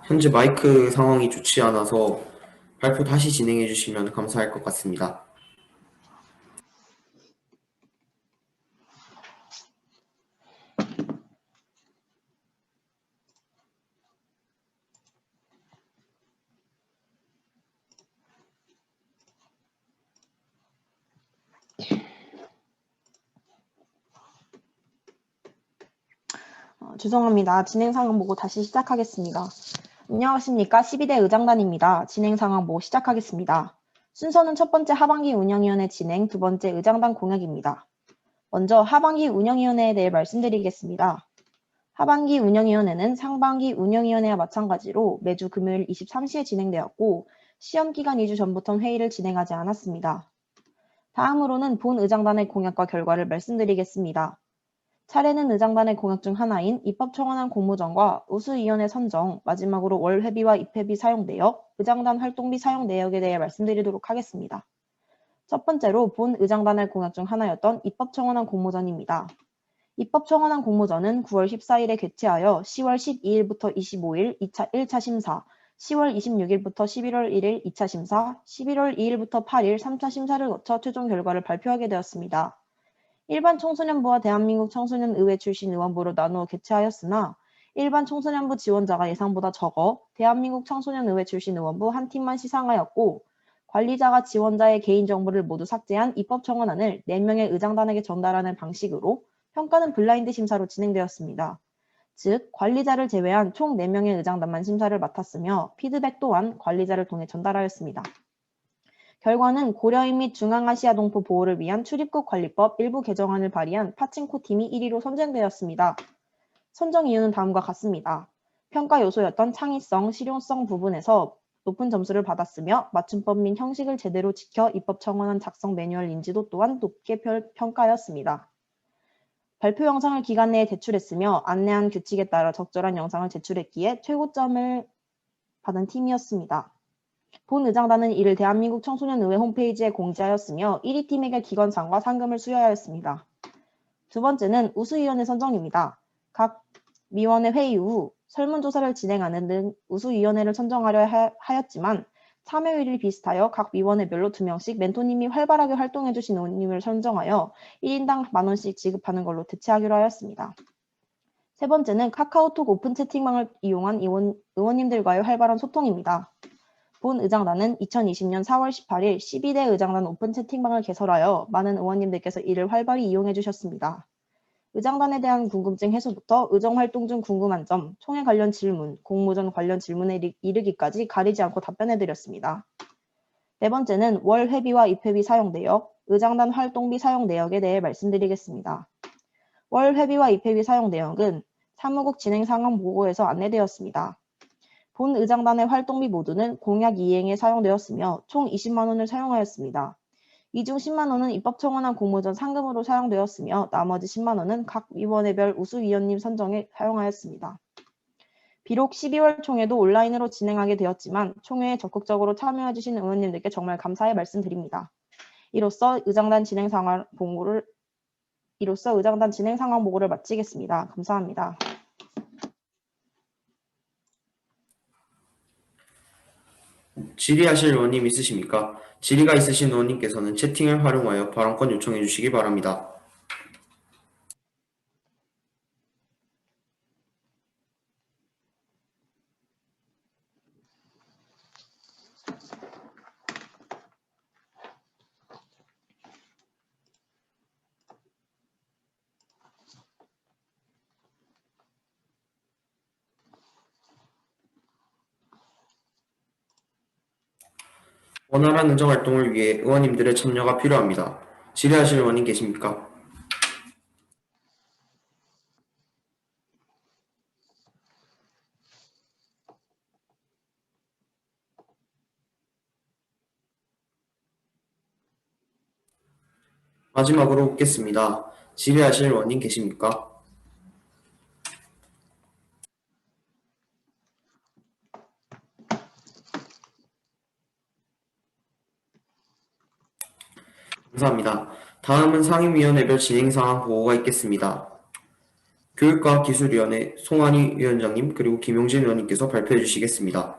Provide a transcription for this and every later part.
현재 마이크 상황이 좋지 않아서 발표 다시 진행해 주시면 감사할 것 같습니다. 죄송합니다. 진행 상황 보고 다시 시작하겠습니다. 안녕하십니까. 12대 의장단입니다. 진행 상황 보고 시작하겠습니다. 순서는 첫 번째 하반기 운영위원회 진행, 두 번째 의장단 공약입니다. 먼저 하반기 운영위원회에 대해 말씀드리겠습니다. 하반기 운영위원회는 상반기 운영위원회와 마찬가지로 매주 금요일 23시에 진행되었고 시험기간 2주 전부터 회의를 진행하지 않았습니다. 다음으로는 본 의장단의 공약과 결과를 말씀드리겠습니다. 차례는 의장단의 공약 중 하나인 입법청원안 공모전과 우수위원회 선정, 마지막으로 월 회비와 입회비 사용 내역, 의장단 활동비 사용 내역에 대해 말씀드리도록 하겠습니다. 첫 번째로 본 의장단의 공약 중 하나였던 입법청원안 공모전입니다. 입법청원안 공모전은 9월 14일에 개최하여 10월 12일부터 25일 1차 심사, 10월 26일부터 11월 1일 2차 심사, 11월 2일부터 8일 3차 심사를 거쳐 최종 결과를 발표하게 되었습니다. 일반 청소년부와 대한민국 청소년의회 출신 의원부로 나누어 개최하였으나 일반 청소년부 지원자가 예상보다 적어 대한민국 청소년의회 출신 의원부 한 팀만 시상하였고 관리자가 지원자의 개인정보를 모두 삭제한 입법청원안을 4명의 의장단에게 전달하는 방식으로 평가는 블라인드 심사로 진행되었습니다. 즉 관리자를 제외한 총 4명의 의장단만 심사를 맡았으며 피드백 또한 관리자를 통해 전달하였습니다. 결과는 고려인 및 중앙아시아 동포 보호를 위한 출입국 관리법 일부 개정안을 발의한 파칭코 팀이 1위로 선정되었습니다. 선정 이유는 다음과 같습니다. 평가 요소였던 창의성, 실용성 부분에서 높은 점수를 받았으며 맞춤법 및 형식을 제대로 지켜 입법 청원안 작성 매뉴얼 인지도 또한 높게 평가하였습니다. 발표 영상을 기간 내에 제출했으며 안내한 규칙에 따라 적절한 영상을 제출했기에 최고점을 받은 팀이었습니다. 본 의장단은 이를 대한민국 청소년의회 홈페이지에 공지하였으며 1위 팀에게 기권상과 상금을 수여하였습니다. 두 번째는 우수위원회 선정입니다. 각 위원회 회의 후 설문조사를 진행하는 등 우수위원회를 선정하려 하였지만 참여율이 비슷하여 각 위원회별로 2명씩 멘토님이 활발하게 활동해주신 의원님을 선정하여 1인당 만원씩 지급하는 걸로 대체하기로 하였습니다. 세 번째는 카카오톡 오픈 채팅방을 이용한 의원님들과의 활발한 소통입니다. 본 의장단은 2020년 4월 18일 12대 의장단 오픈 채팅방을 개설하여 많은 의원님들께서 이를 활발히 이용해 주셨습니다. 의장단에 대한 궁금증 해소부터 의정활동 중 궁금한 점, 총회 관련 질문, 공모전 관련 질문에 이르기까지 가리지 않고 답변해 드렸습니다. 네 번째는 월 회비와 입회비 사용 내역, 의장단 활동비 사용 내역에 대해 말씀드리겠습니다. 월 회비와 입회비 사용 내역은 사무국 진행 상황 보고에서 안내되었습니다. 본 의장단의 활동비 모두는 공약 이행에 사용되었으며 총 20만 원을 사용하였습니다. 이 중 10만 원은 입법청원안 공모전 상금으로 사용되었으며 나머지 10만 원은 각 위원회별 우수위원님 선정에 사용하였습니다. 비록 12월 총회도 온라인으로 진행하게 되었지만 총회에 적극적으로 참여해주신 의원님들께 정말 감사의 말씀드립니다. 이로써 의장단 진행 상황 보고를 마치겠습니다. 감사합니다. 질의하실 의원님 있으십니까? 질의가 있으신 의원님께서는 채팅을 활용하여 발언권 요청해 주시기 바랍니다. 원활한 의정활동을 위해 의원님들의 참여가 필요합니다. 질의하실 의원님 계십니까? 마지막으로 묻겠습니다. 질의하실 의원님 계십니까? 감사합니다. 다음은 상임위원회별 진행상황 보고가 있겠습니다. 교육과학기술위원회 송환희 위원장님 그리고 김용진 의원님께서 발표해 주시겠습니다.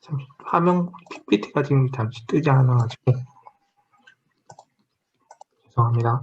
잠시 화면 PPT가 지금 잠시 뜨지 않아가지고 죄송합니다.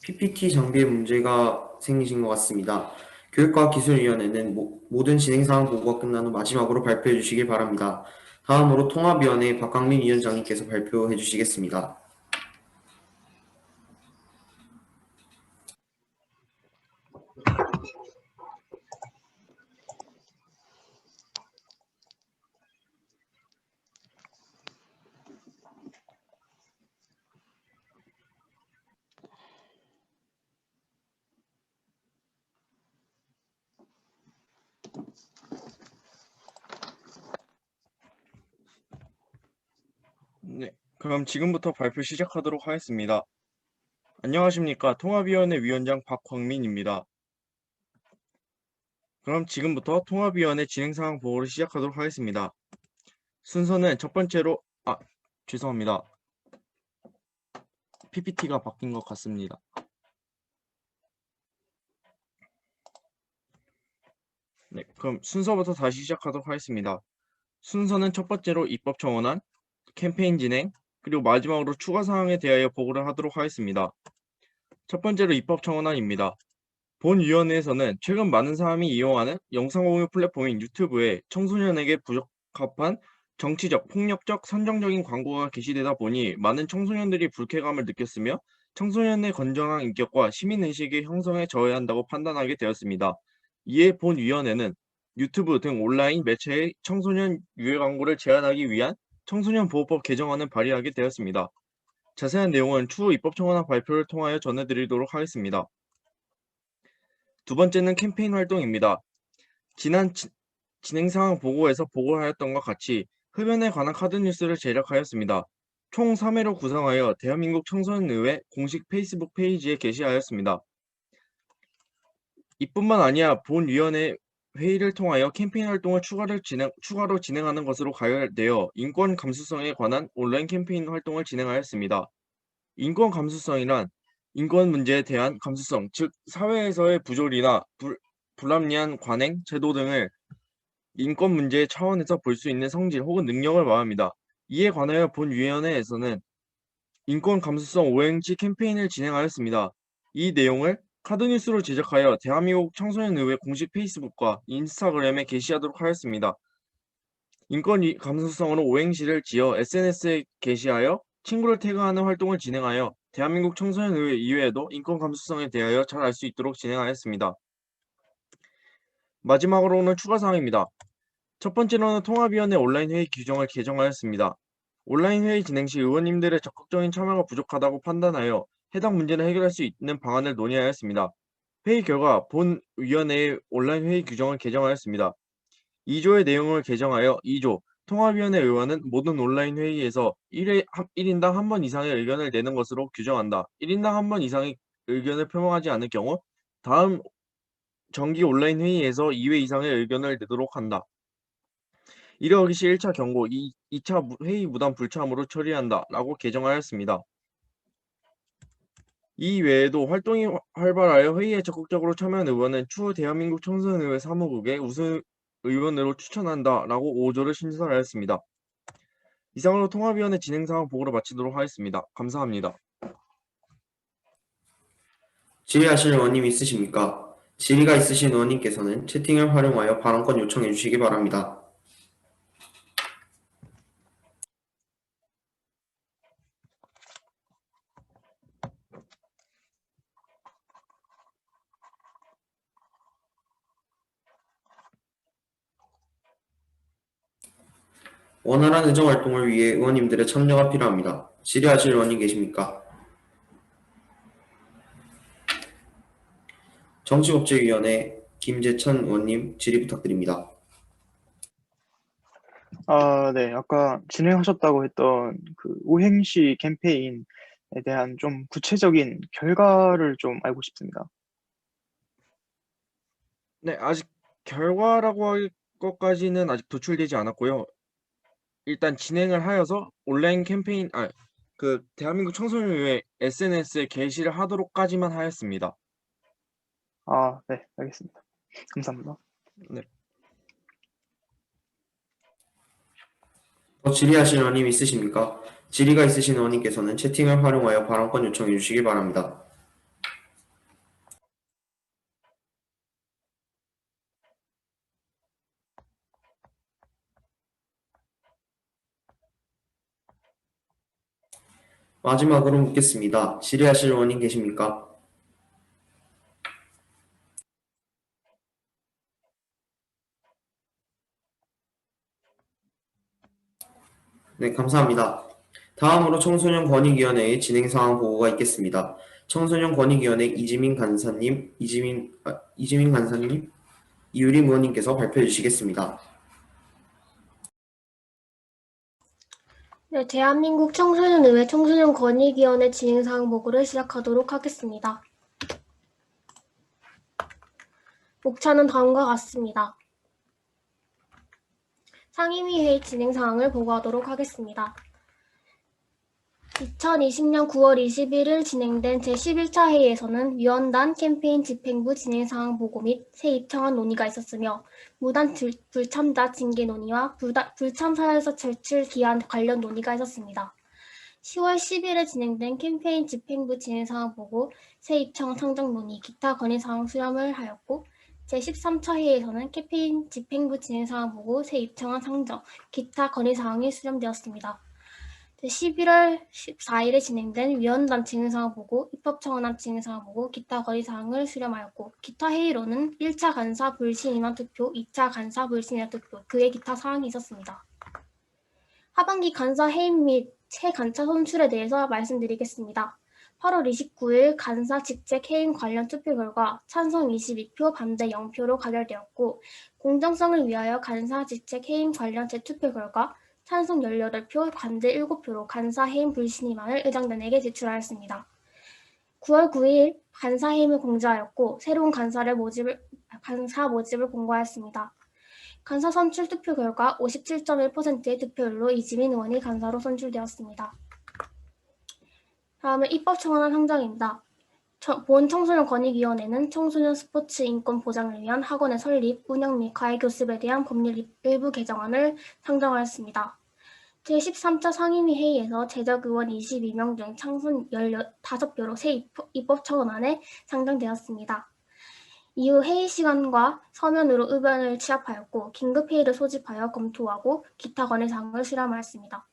PPT 장비에 문제가 생기신 것 같습니다. 교육과학기술위원회는 모든 진행사항 보고가 끝난 후 마지막으로 발표해 주시길 바랍니다. 다음으로 통합위원회 박광민 위원장님께서 발표해 주시겠습니다. 네, 그럼 지금부터 발표 시작하도록 하겠습니다. 안녕하십니까. 통합위원회 위원장 박광민입니다. 그럼 지금부터 통합위원회 진행사항 보고를 시작하도록 하겠습니다. 순서는 첫 번째로, 죄송합니다. PPT가 바뀐 것 같습니다. 네, 그럼 순서부터 다시 시작하도록 하겠습니다. 순서는 첫 번째로 입법청원안, 캠페인 진행, 그리고 마지막으로 추가 사항에 대하여 보고를 하도록 하겠습니다. 첫 번째로 입법청원안입니다. 본위원회에서는 최근 많은 사람이 이용하는 영상 공유 플랫폼인 유튜브에 청소년에게 부적합한 정치적, 폭력적, 선정적인 광고가 게시되다 보니 많은 청소년들이 불쾌감을 느꼈으며 청소년의 건전한 인격과 시민의식의 형성에 저해야 한다고 판단하게 되었습니다. 이에 본위원회는 유튜브 등 온라인 매체의 청소년 유해 광고를 제한하기 위한 청소년보호법 개정안을 발의하게 되었습니다. 자세한 내용은 추후 입법청원안 발표를 통하여 전해드리도록 하겠습니다. 두 번째는 캠페인 활동입니다. 지난 진행상황 보고에서 보고하였던 것 같이 흡연에 관한 카드뉴스를 제작하였습니다. 총 3회로 구성하여 대한민국 청소년의회 공식 페이스북 페이지에 게시하였습니다. 이뿐만 아니라 본위원회 회의를 통하여 캠페인 활동을 추가로 진행하는 것으로 가열되어 인권 감수성에 관한 온라인 캠페인 활동을 진행하였습니다. 인권 감수성이란 인권 문제에 대한 감수성, 즉 사회에서의 부조리나 불합리한 관행, 제도 등을 인권 문제의 차원에서 볼 수 있는 성질 혹은 능력을 말합니다. 이에 관하여 본위원회에서는 인권 감수성 오행시 캠페인을 진행하였습니다. 이 내용을 카드뉴스로 제작하여 대한민국 청소년의회 공식 페이스북과 인스타그램에 게시하도록 하였습니다. 인권 감수성으로 오행시를 지어 SNS에 게시하여 친구를 태그하는 활동을 진행하여 대한민국 청소년의회 이외에도 인권 감수성에 대하여 잘 알 수 있도록 진행하였습니다. 마지막으로는 추가 사항입니다. 첫 번째로는 통합위원회 온라인 회의 규정을 개정하였습니다. 온라인 회의 진행 시 의원님들의 적극적인 참여가 부족하다고 판단하여 해당 문제를 해결할 수 있는 방안을 논의하였습니다. 회의 결과 본 위원회의 온라인 회의 규정을 개정하였습니다. 2조의 내용을 개정하여 2조 통합위원회 의원은 모든 온라인 회의에서 1인당 한 번 이상의 의견을 내는 것으로 규정한다. 1인당 한 번 이상의 의견을 표명하지 않을 경우 다음 정기 온라인 회의에서 2회 이상의 의견을 내도록 한다. 이러하기 시 1차 경고, 2차 회의 무단 불참으로 처리한다. 라고 개정하였습니다. 이 외에도 활동이 활발하여 회의에 적극적으로 참여한 의원은 추후 대한민국 청소년의회 사무국의 우수 의원으로 추천한다. 라고 5조를 신설하였습니다. 이상으로 통합위원회 진행상황 보고를 마치도록 하겠습니다. 감사합니다. 질의하실 의원님 있으십니까? 질의가 있으신 의원님께서는 채팅을 활용하여 발언권 요청해 주시기 바랍니다. 원활한 의정활동을 위해 의원님들의 참여가 필요합니다. 질의하실 의원님 계십니까? 정치법제위원회 김재천 의원님 질의 부탁드립니다. 네. 아까 진행하셨다고 했던 그 오행시 캠페인에 대한 좀 구체적인 결과를 좀 알고 싶습니다. 네, 아직 결과라고 할 것까지는 아직 도출되지 않았고요. 일단 진행을 하여서 온라인 캠페인, 대한민국 청소년의회 SNS에 게시를 하도록까지만 하였습니다. 네. 알겠습니다. 감사합니다. 네. 더 질의하실 의원님 있으십니까? 질의가 있으신 의원님께서는 채팅을 활용하여 발언권 요청해 주시기 바랍니다. 마지막으로 묻겠습니다. 질의하실 의원님 계십니까? 네, 감사합니다. 다음으로 청소년권익위원회의 진행상황 보고가 있겠습니다. 청소년권익위원회 이지민 간사님, 이유림 의원님께서 발표해 주시겠습니다. 네, 대한민국 청소년의회 청소년권익위원회 진행사항 보고를 시작하도록 하겠습니다. 목차는 다음과 같습니다. 상임위 회의 진행사항을 보고하도록 하겠습니다. 2020년 9월 21일 진행된 제11차 회의에서는 위원단 캠페인 집행부 진행사항 보고 및 새 입청안 논의가 있었으며 무단 불참자 징계 논의와 불참 사유에서 제출 기한 관련 논의가 있었습니다. 10월 10일에 진행된 캠페인 집행부 진행사항 보고 새 입청안 상정 논의 기타 건의사항 수렴을 하였고 제13차 회의에서는 캠페인 집행부 진행사항 보고 새 입청안 상정 기타 건의사항이 수렴되었습니다. 11월 14일에 진행된 위원단 진행사항 보고, 입법청원안 진행사항 보고, 기타 건의사항을 수렴하였고, 기타 회의로는 1차 간사 불신 임한 투표, 2차 간사 불신 임한 투표, 그의 기타 사항이 있었습니다. 하반기 간사 해임 및 새 간사 선출에 대해서 말씀드리겠습니다. 8월 29일 간사 직책 해임 관련 투표 결과 찬성 22표, 반대 0표로 가결되었고, 공정성을 위하여 간사 직책 해임 관련 재투표 결과 찬성 18표, 반대 7표로 간사 해임 불신임안을 의장단에게 제출하였습니다. 9월 9일 간사 해임을 공지하였고 새로운 간사 모집을 공고하였습니다. 간사 선출 투표 결과 57.1%의 득표율로 이지민 의원이 간사로 선출되었습니다. 다음은 입법청원안 상정입니다. 본 청소년권익위원회는 청소년 스포츠 인권 보장을 위한 학원의 설립, 운영 및 과외 교습에 대한 법률 일부 개정안을 상정하였습니다. 제13차 상임위 회의에서 제적 의원 22명 중 창순 15표로 새 입법청원안에 상정되었습니다. 이후 회의 시간과 서면으로 의견을 취합하였고 긴급회의를 소집하여 검토하고 기타 건의사항을 수렴하였습니다.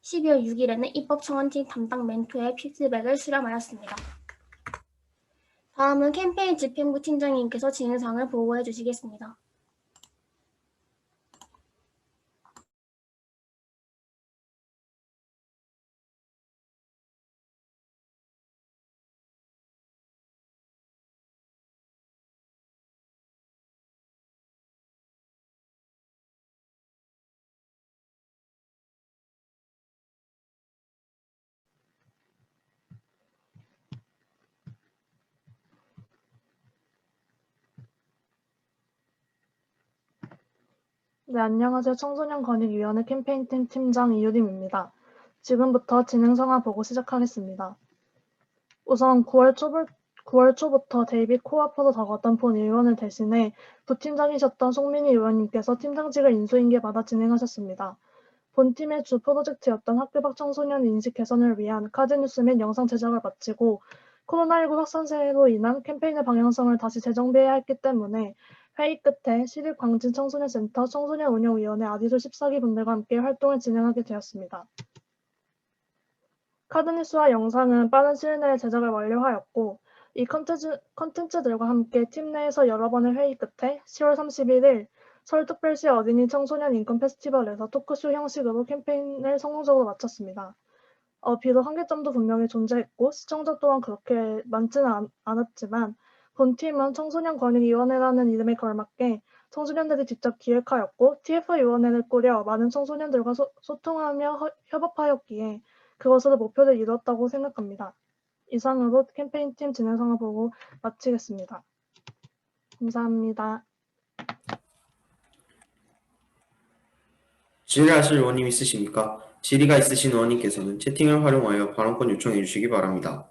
12월 6일에는 입법청원팀 담당 멘토의 피드백을 수렴하였습니다. 다음은 캠페인 집행부 팀장님께서 진행사항을 보고해 주시겠습니다. 네, 안녕하세요. 청소년권익위원회 캠페인팀 팀장 이유림입니다. 지금부터 진행 상황 보고 시작하겠습니다. 우선 9월 초부터 데이빗 코아프로 다가왔던 본 의원을 대신해 부팀장이셨던 송민희 의원님께서 팀장직을 인수인계받아 진행하셨습니다. 본 팀의 주 프로젝트였던 학교 밖 청소년 인식 개선을 위한 카드뉴스 및 영상 제작을 마치고 코로나19 확산세로 인한 캠페인의 방향성을 다시 재정비해야 했기 때문에 회의 끝에 시립광진청소년센터 청소년운영위원회 아디솔 14기 분들과 함께 활동을 진행하게 되었습니다. 카드뉴스와 영상은 빠른 시일 내에 제작을 완료하였고 이 컨텐츠들과 함께 팀 내에서 여러 번의 회의 끝에 10월 31일 서울특별시 어린이 청소년 인권 페스티벌에서 토크쇼 형식으로 캠페인을 성공적으로 마쳤습니다. 비록 한계점도 분명히 존재했고 시청자 또한 그렇게 많지는 않았지만 본 팀은 청소년권익위원회라는 이름에 걸맞게 청소년들이 직접 기획하였고 TF위원회를 꾸려 많은 청소년들과 소통하며 협업하였기에 그것으로 목표를 이뤘다고 생각합니다. 이상으로 캠페인팀 진행 상황 보고 마치겠습니다. 감사합니다. 질의하실 의원님 있으십니까? 질의가 있으신 의원님께서는 채팅을 활용하여 발언권 요청해 주시기 바랍니다.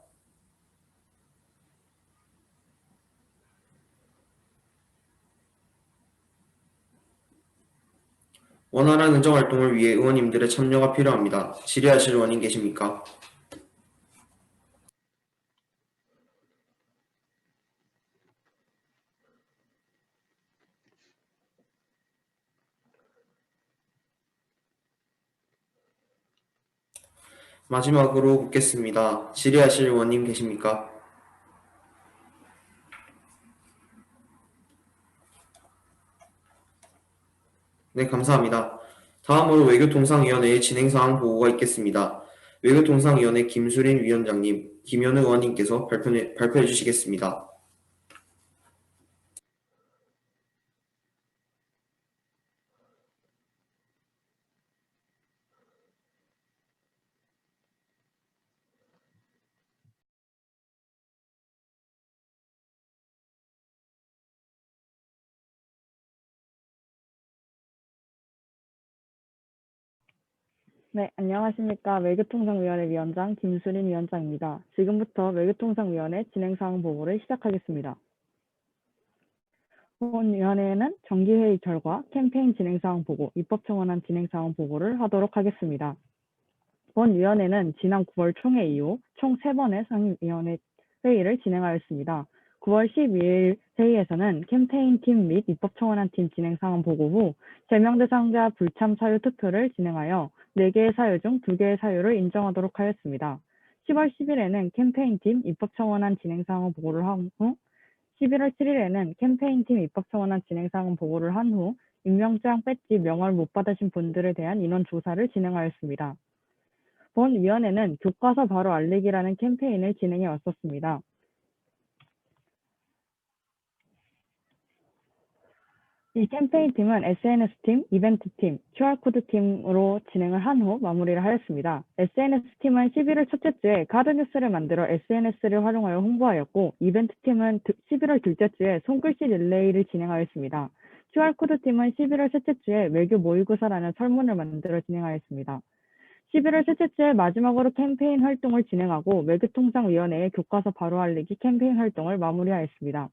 원활한 의정활동을 위해 의원님들의 참여가 필요합니다. 질의하실 의원님 계십니까? 마지막으로 묻겠습니다. 질의하실 의원님 계십니까? 네, 감사합니다. 다음으로 외교통상위원회의 진행사항 보고가 있겠습니다. 외교통상위원회 김수린 위원장님, 김현우 의원님께서 발표해 주시겠습니다. 네, 안녕하십니까. 외교통상위원회 위원장 김수린 위원장입니다. 지금부터 외교통상위원회 진행사항 보고를 시작하겠습니다. 본 위원회에는 정기회의 결과, 캠페인 진행사항 보고, 입법청원안 진행사항 보고를 하도록 하겠습니다. 본 위원회는 지난 9월 총회 이후 총 3번의 상임위원회 회의를 진행하였습니다. 9월 12일 회의에서는 캠페인팀 및 입법청원안팀 진행사항 보고 후 제명 대상자 불참 사유 투표를 진행하여 4개의 사유 중 2개의 사유를 인정하도록 하였습니다. 10월 10일에는 캠페인팀 입법청원안 진행사항 보고를 한 후 11월 7일에는 캠페인팀 입법청원안 진행사항 보고를 한 후 임명장 배지 명을 못 받으신 분들에 대한 인원 조사를 진행하였습니다. 본 위원회는 교과서 바로 알리기라는 캠페인을 진행해 왔었습니다. 이 캠페인팀은 SNS팀, 이벤트팀, QR코드팀으로 진행을 한 후 마무리를 하였습니다. SNS팀은 11월 첫째 주에 카드뉴스를 만들어 SNS를 활용하여 홍보하였고, 이벤트팀은 11월 둘째 주에 손글씨 릴레이를 진행하였습니다. QR코드팀은 11월 셋째 주에 외교 모의고사라는 설문을 만들어 진행하였습니다. 11월 셋째 주에 마지막으로 캠페인 활동을 진행하고 외교통상위원회의 교과서 바로 알리기 캠페인 활동을 마무리하였습니다.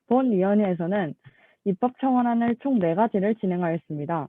본 위원회에서는 입법청원안을 총 4가지를 진행하였습니다.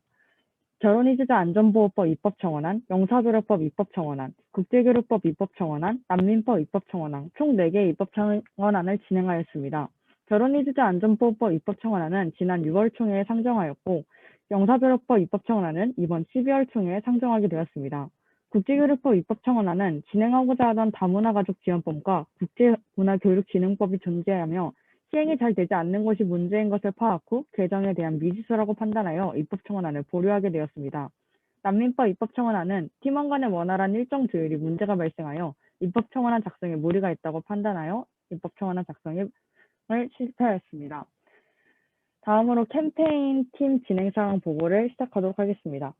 결혼이주자 안전보호법 입법 청원안, 영사교류법 입법 청원안, 국제교류법 입법 청원안, 난민법 입법 청원안 총 4개의 입법 청원안을 진행하였습니다. 결혼이주자 안전보호법 입법 청원안은 지난 6월 총회에 상정하였고 영사교류법 입법 청원안은 이번 12월 총회에 상정하게 되었습니다. 국제교류법 입법 청원안은 진행하고자 하던 다문화가족지원법과 국제문화교육진흥법이 존재하며 시행이 잘 되지 않는 것이 문제인 것을 파악 후 개정에 대한 미지수라고 판단하여 입법청원안을 보류하게 되었습니다. 난민법 입법청원안은 팀원 간의 원활한 일정 조율이 문제가 발생하여 입법청원안 작성에 무리가 있다고 판단하여 입법청원안 작성을 실패하였습니다. 다음으로 캠페인 팀 진행 사항 보고를 시작하도록 하겠습니다.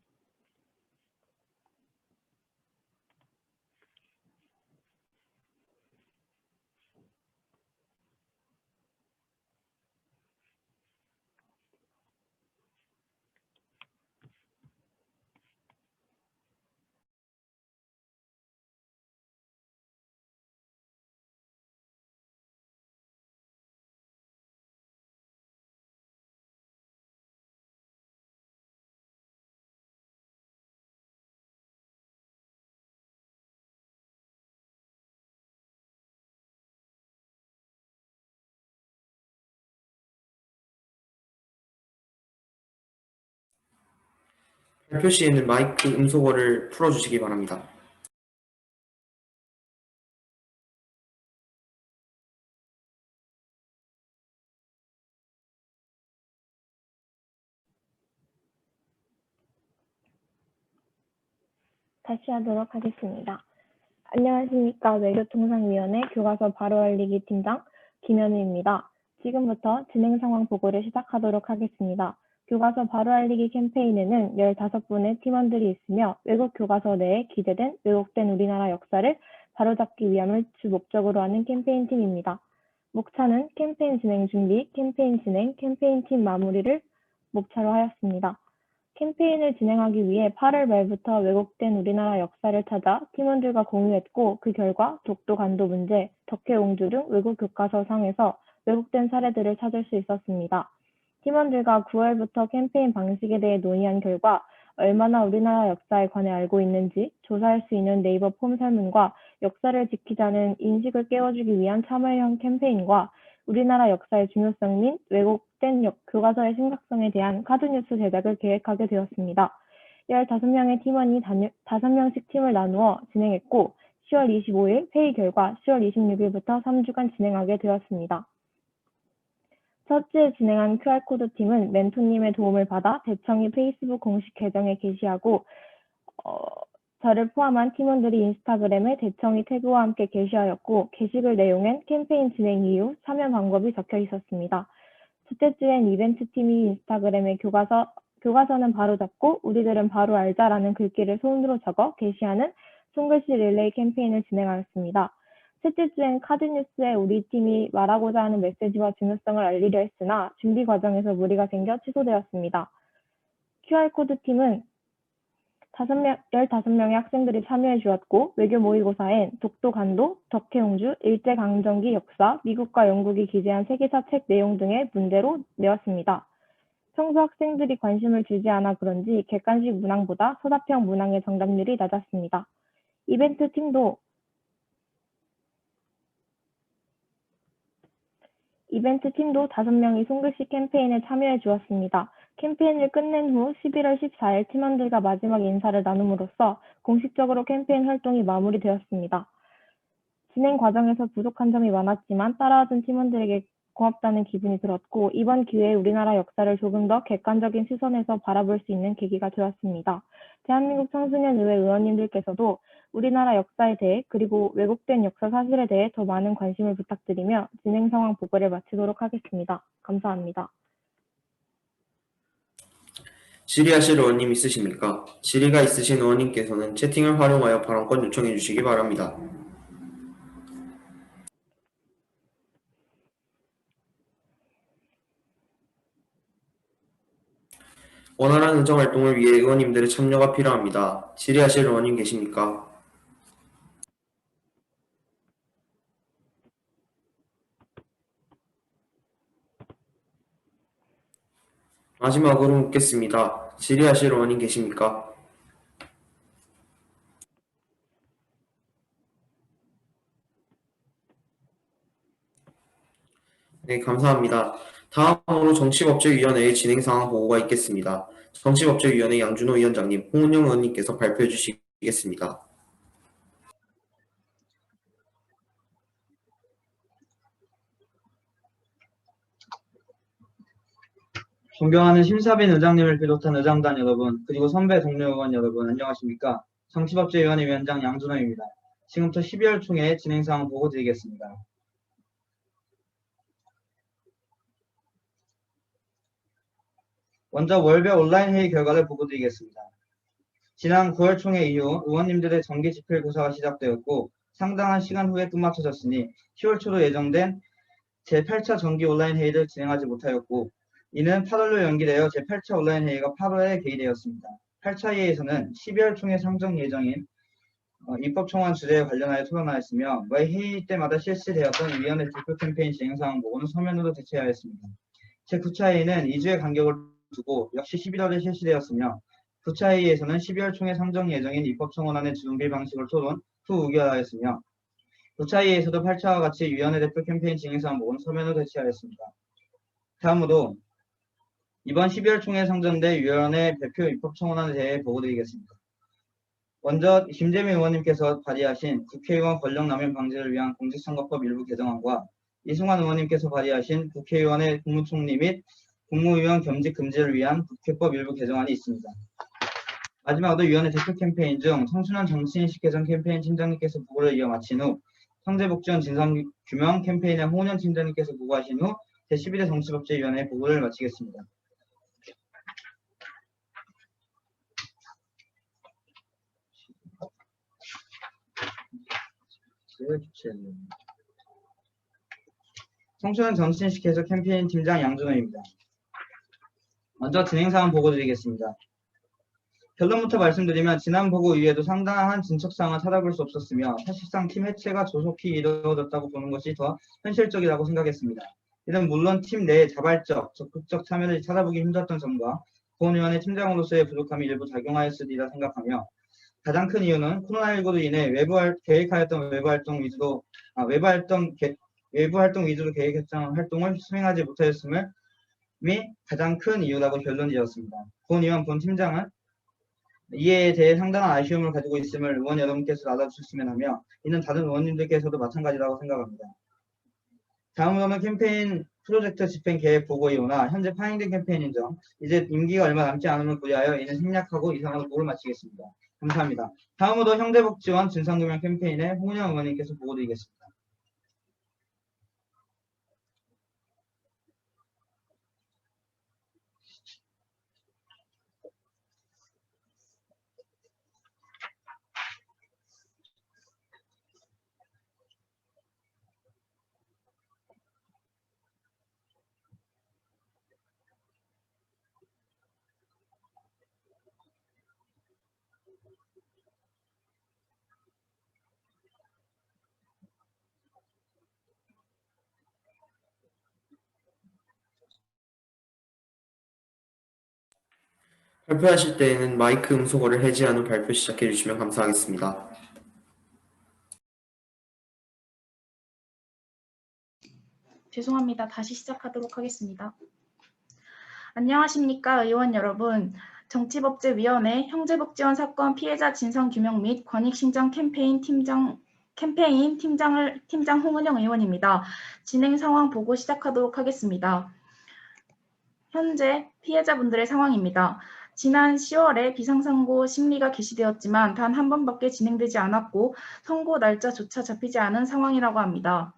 발표 시에는 마이크 음소거를 풀어주시기 바랍니다. 다시 하도록 하겠습니다. 안녕하십니까. 외교통상위원회 교과서 바로 알리기 팀장 김현우입니다. 지금부터 진행 상황 보고를 시작하도록 하겠습니다. 교과서 바로 알리기 캠페인에는 15분의 팀원들이 있으며 외국 교과서 내에 기재된 왜곡된 우리나라 역사를 바로잡기 위함을 주 목적으로 하는 캠페인 팀입니다. 목차는 캠페인 진행 준비, 캠페인 진행, 캠페인 팀 마무리를 목차로 하였습니다. 캠페인을 진행하기 위해 8월 말부터 왜곡된 우리나라 역사를 찾아 팀원들과 공유했고 그 결과 독도 간도 문제, 덕혜옹주 등 외국 교과서상에서 왜곡된 사례들을 찾을 수 있었습니다. 팀원들과 9월부터 캠페인 방식에 대해 논의한 결과 얼마나 우리나라 역사에 관해 알고 있는지 조사할 수 있는 네이버 폼 설문과 역사를 지키자는 인식을 깨워주기 위한 참여형 캠페인과 우리나라 역사의 중요성 및 왜곡된 교과서의 심각성에 대한 카드뉴스 제작을 계획하게 되었습니다. 15명의 팀원이 5명씩 팀을 나누어 진행했고 10월 25일 회의 결과 10월 26일부터 3주간 진행하게 되었습니다. 첫 주에 진행한 QR코드 팀은 멘토님의 도움을 받아 대청이 페이스북 공식 계정에 게시하고 저를 포함한 팀원들이 인스타그램에 대청이 태그와 함께 게시하였고 게시글 내용엔 캠페인 진행 이유, 참여 방법이 적혀 있었습니다. 첫째 주엔 이벤트 팀이 인스타그램에 교과서는 바로 잡고 우리들은 바로 알자라는 글귀를 손으로 적어 게시하는 손글씨 릴레이 캠페인을 진행하였습니다. 셋째 주엔 카드뉴스에 우리 팀이 말하고자 하는 메시지와 중요성을 알리려 했으나 준비 과정에서 무리가 생겨 취소되었습니다. QR코드 팀은 15명의 학생들이 참여해 주었고 외교 모의고사엔 독도 간도, 덕혜옹주, 일제강점기 역사, 미국과 영국이 기재한 세계사 책 내용 등의 문제로 내었습니다. 평소 학생들이 관심을 주지 않아 그런지 객관식 문항보다 서답형 문항의 정답률이 낮았습니다. 이벤트 팀도 5명이 손글씨 캠페인에 참여해 주었습니다. 캠페인을 끝낸 후 11월 14일 팀원들과 마지막 인사를 나눔으로써 공식적으로 캠페인 활동이 마무리되었습니다. 진행 과정에서 부족한 점이 많았지만 따라와준 팀원들에게 고맙다는 기분이 들었고 이번 기회에 우리나라 역사를 조금 더 객관적인 시선에서 바라볼 수 있는 계기가 되었습니다. 대한민국 청소년의회 의원님들께서도 우리나라 역사에 대해 그리고 왜곡된 역사 사실에 대해 더 많은 관심을 부탁드리며 진행 상황 보고를 마치도록 하겠습니다. 감사합니다. 질의하실 의원님 있으십니까? 질의가 있으신 의원님께서는 채팅을 활용하여 발언권 요청해 주시기 바랍니다. 원활한 의정활동을 위해 의원님들의 참여가 필요합니다. 질의하실 의원님 계십니까? 마지막으로 묻겠습니다. 질의하실 의원님 계십니까? 네, 감사합니다. 다음으로 정치법제위원회의 진행상황 보고가 있겠습니다. 정치법제위원회 양준호 위원장님, 홍은영 의원님께서 발표해 주시겠습니다. 존경하는 심사빈 의장님을 비롯한 의장단 여러분, 그리고 선배 동료 의원 여러분, 안녕하십니까? 정치법제위원회 위원장 양준호입니다. 지금부터 12월 총회 진행사항 보고 드리겠습니다. 먼저 월별 온라인 회의 결과를 보고 드리겠습니다. 지난 9월 총회 이후 의원님들의 정기 집필 고사가 시작되었고 상당한 시간 후에 끝마쳐졌으니 10월 초로 예정된 제8차 정기 온라인 회의를 진행하지 못하였고 이는 8월로 연기되어 제8차 온라인 회의가 8월에 개의되었습니다. 8차 회의에서는 12월 총회 상정 예정인 입법청원 주제에 관련하여 토론하였으며 매 회의 때마다 실시되었던 위원회 대표 캠페인 진행사항 보고는 서면으로 제출하였습니다. 제9차 회의는 2주의 간격을 두고 역시 11월에 실시되었으며 9차 회의에서는 12월 총회 상정 예정인 입법청원안의 준비 방식을 토론 후 의결하였으며 9차 회의에서도 8차와 같이 위원회 대표 캠페인 진행사항 보고는 서면으로 제출하였습니다. 다음으로 이번 12월 총회에 상정된 위원회 대표 입법청원안에 대해 보고드리겠습니다. 먼저 김재민 의원님께서 발의하신 국회의원 권력남용 방지를 위한 공직선거법 일부 개정안과 이승환 의원님께서 발의하신 국회의원의 국무총리 및 국무위원 겸직 금지를 위한 국회법 일부 개정안이 있습니다. 마지막으로 위원회 대표 캠페인 중 청소년 정치인식 개선 캠페인 팀장님께서 보고를 이어 마친 후 성재복지원 진상규명 캠페인의 홍은영 팀장님께서 보고하신 후 제11회 정치법제위원회 보고를 마치겠습니다. 청소년 정치인식 개선 캠페인 팀장 양준호입니다. 먼저 진행사항 보고 드리겠습니다. 결론부터 말씀드리면 지난 보고 이후에도 상당한 진척사항을 찾아볼 수 없었으며 사실상 팀 해체가 조속히 이루어졌다고 보는 것이 더 현실적이라고 생각했습니다. 이는 물론 팀 내의 자발적, 적극적 참여를 찾아보기 힘들었던 점과 보훈위원회 팀장으로서의 부족함이 일부 작용하였으리라 생각하며 가장 큰 이유는 코로나19로 인해 계획하였던 외부 활동 위주로 계획했던 활동을 수행하지 못하였음을 가장 큰 이유라고 결론지었습니다. 보훈위원 본 팀장은 이에 대해 상당한 아쉬움을 가지고 있음을 의원 여러분께서 알아주셨으면 하며 이는 다른 의원님들께서도 마찬가지라고 생각합니다. 다음으로는 캠페인 프로젝트 집행 계획 보고 이후나 현재 파행된 캠페인인 점 이제 임기가 얼마 남지 않음을 고려하여 이는 생략하고 이상으로 보고를 마치겠습니다. 감사합니다. 다음으로 형제복지원 진상규명 캠페인의 홍은영 의원님께서 보고드리겠습니다. 발표하실 때에는 마이크 음소거를 해제한 후 발표 시작해 주시면 감사하겠습니다. 죄송합니다. 다시 시작하도록 하겠습니다. 안녕하십니까 의원 여러분. 정치법제위원회 형제복지원 사건 피해자 진상규명 및 권익신장 캠페인 팀장 홍은영 의원입니다. 진행 상황 보고 시작하도록 하겠습니다. 현재 피해자분들의 상황입니다. 지난 10월에 비상선고 심리가 개시되었지만 단 한 번밖에 진행되지 않았고 선고 날짜조차 잡히지 않은 상황이라고 합니다.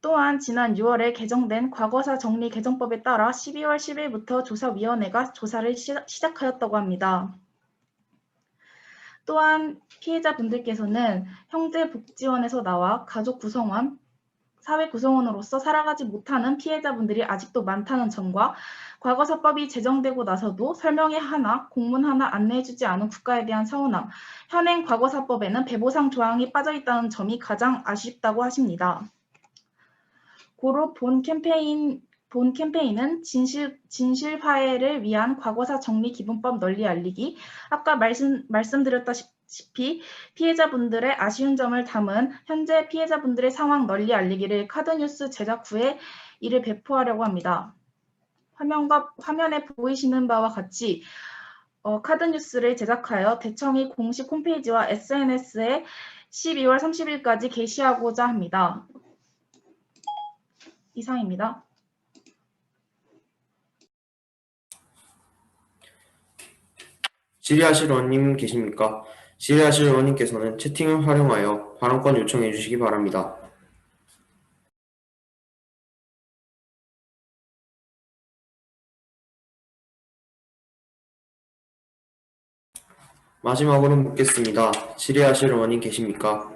또한 지난 6월에 개정된 과거사 정리 개정법에 따라 12월 10일부터 조사위원회가 조사를 시작하였다고 합니다. 또한 피해자분들께서는 형제복지원에서 나와 가족 구성원, 사회 구성원으로서 살아가지 못하는 피해자분들이 아직도 많다는 점과 과거사법이 제정되고 나서도 설명회 하나, 공문 하나 안내해주지 않은 국가에 대한 서운함, 현행 과거사법에는 배보상 조항이 빠져있다는 점이 가장 아쉽다고 하십니다. 고로 본 캠페인 본 캠페인은 진실화해를 위한 과거사 정리 기본법 널리 알리기, 아까 말씀드렸다시피 피해자분들의 아쉬운 점을 담은 현재 피해자분들의 상황 널리 알리기를 카드뉴스 제작 후에 이를 배포하려고 합니다. 화면에 보이시는 바와 같이 카드뉴스를 제작하여 대청이 공식 홈페이지와 SNS에 12월 30일까지 게시하고자 합니다. 이상입니다. 질의하실 의원님 계십니까? 질의하실 의원님께서는 채팅을 활용하여 발언권 요청해 주시기 바랍니다. 마지막으로 묻겠습니다. 질의하실 의원님 계십니까?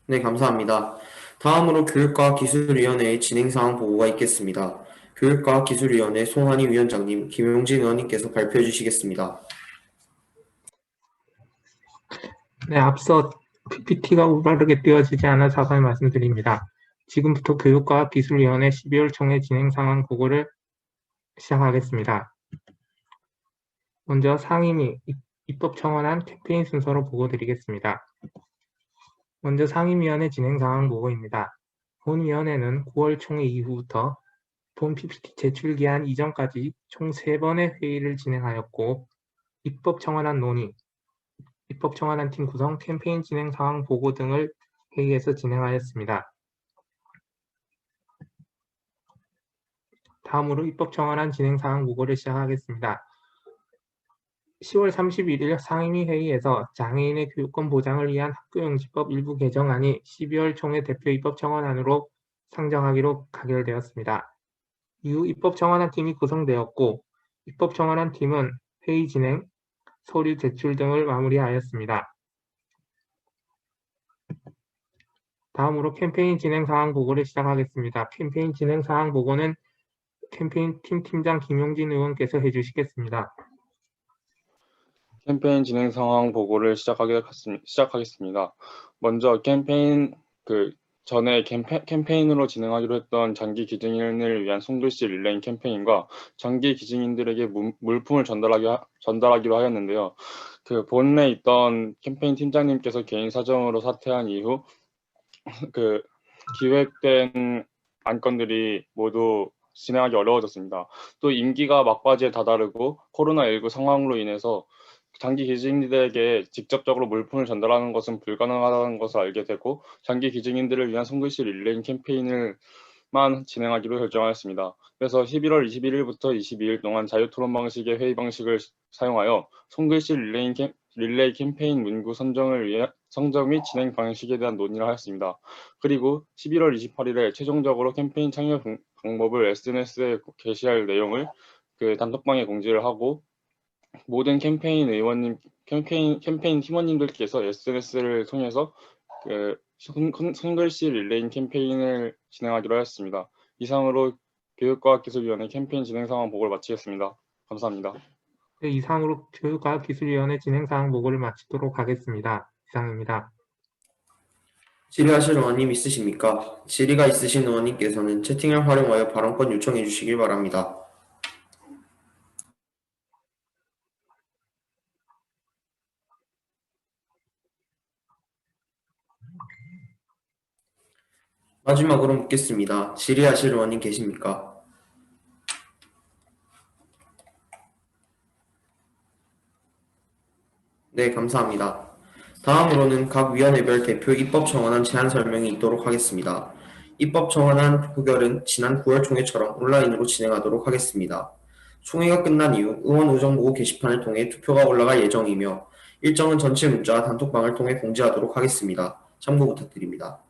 네, 감사합니다. 다음으로 교육과학기술위원회의 진행사항 보고가 있겠습니다. 교육과학기술위원회 송한희 위원장님, 김용진 의원님께서 발표해 주시겠습니다. 네, 앞서 PPT가 올바르게 띄워지지 않아 사과의 말씀드립니다. 지금부터 교육과학기술위원회 12월 총회 진행 상황 보고를 시작하겠습니다. 먼저 상임위 입법 청원안 캠페인 순서로 보고드리겠습니다. 먼저 상임위원회 진행 상황 보고입니다. 본위원회는 9월 총회 이후부터 본 PPT 제출 기한 이전까지 총 3번의 회의를 진행하였고, 입법 청원안 논의, 입법 청원안 팀 구성, 캠페인 진행 상황 보고 등을 회의에서 진행하였습니다. 다음으로 입법 청원안 진행 상황 보고를 시작하겠습니다. 10월 31일 상임위 회의에서 장애인의 교육권 보장을 위한 학교용지법 일부 개정안이 12월 총회 대표 입법 청원안으로 상정하기로 가결되었습니다. 이후 입법 청원안 팀이 구성되었고, 입법 청원안 팀은 회의 진행, 서류 제출 등을 마무리하였습니다. 다음으로 캠페인 진행 상황 보고를 시작하겠습니다. 캠페인 진행 상황 보고는 캠페인 팀 팀장 김용진 의원께서 해주시겠습니다. 캠페인 진행 상황 보고를 시작하겠습니다. 먼저 캠페인 전에 캠페인으로 진행하기로 했던 장기 기증인을 위한 손글씨 릴레이 캠페인과 장기 기증인들에게 물품을 전달하기로 하였는데요. 본래 있던 캠페인 팀장님께서 개인 사정으로 사퇴한 이후 기획된 안건들이 모두 진행하기 어려워졌습니다. 또 임기가 막바지에 다다르고 코로나19 상황으로 인해서 장기 기증인들에게 직접적으로 물품을 전달하는 것은 불가능하다는 것을 알게 되고, 장기 기증인들을 위한 손글씨 릴레이 캠페인을만 진행하기로 결정하였습니다. 그래서 11월 21일부터 22일 동안 자유토론 방식의 회의 방식을 사용하여 손글씨 릴레이 캠페인 문구 선정을 위해 선정 및 진행 방식에 대한 논의를 하였습니다. 그리고 11월 28일에 최종적으로 캠페인 참여 방법을 SNS에 게시할 내용을 단톡방에 공지를 하고, 모든 캠페인 팀원님들께서 SNS를 통해서 손글씨 릴레이 캠페인을 진행하기로 하였습니다. 이상으로 교육과학기술위원회 캠페인 진행 상황 보고를 마치겠습니다. 감사합니다. 네, 이상으로 교육과학기술위원회 진행 상황 보고를 마치도록 하겠습니다. 이상입니다. 질의하실 의원님 있으십니까? 질의가 있으신 의원님께서는 채팅을 활용하여 발언권 요청해 주시길 바랍니다. 마지막으로 묻겠습니다. 질의하실 의원님 계십니까? 네, 감사합니다. 다음으로는 각 위원회별 대표 입법 청원안 제안 설명이 있도록 하겠습니다. 입법 청원안 표결은 지난 9월 총회처럼 온라인으로 진행하도록 하겠습니다. 총회가 끝난 이후 의원 의정보고 게시판을 통해 투표가 올라갈 예정이며, 일정은 전체 문자 단톡방을 통해 공지하도록 하겠습니다. 참고 부탁드립니다.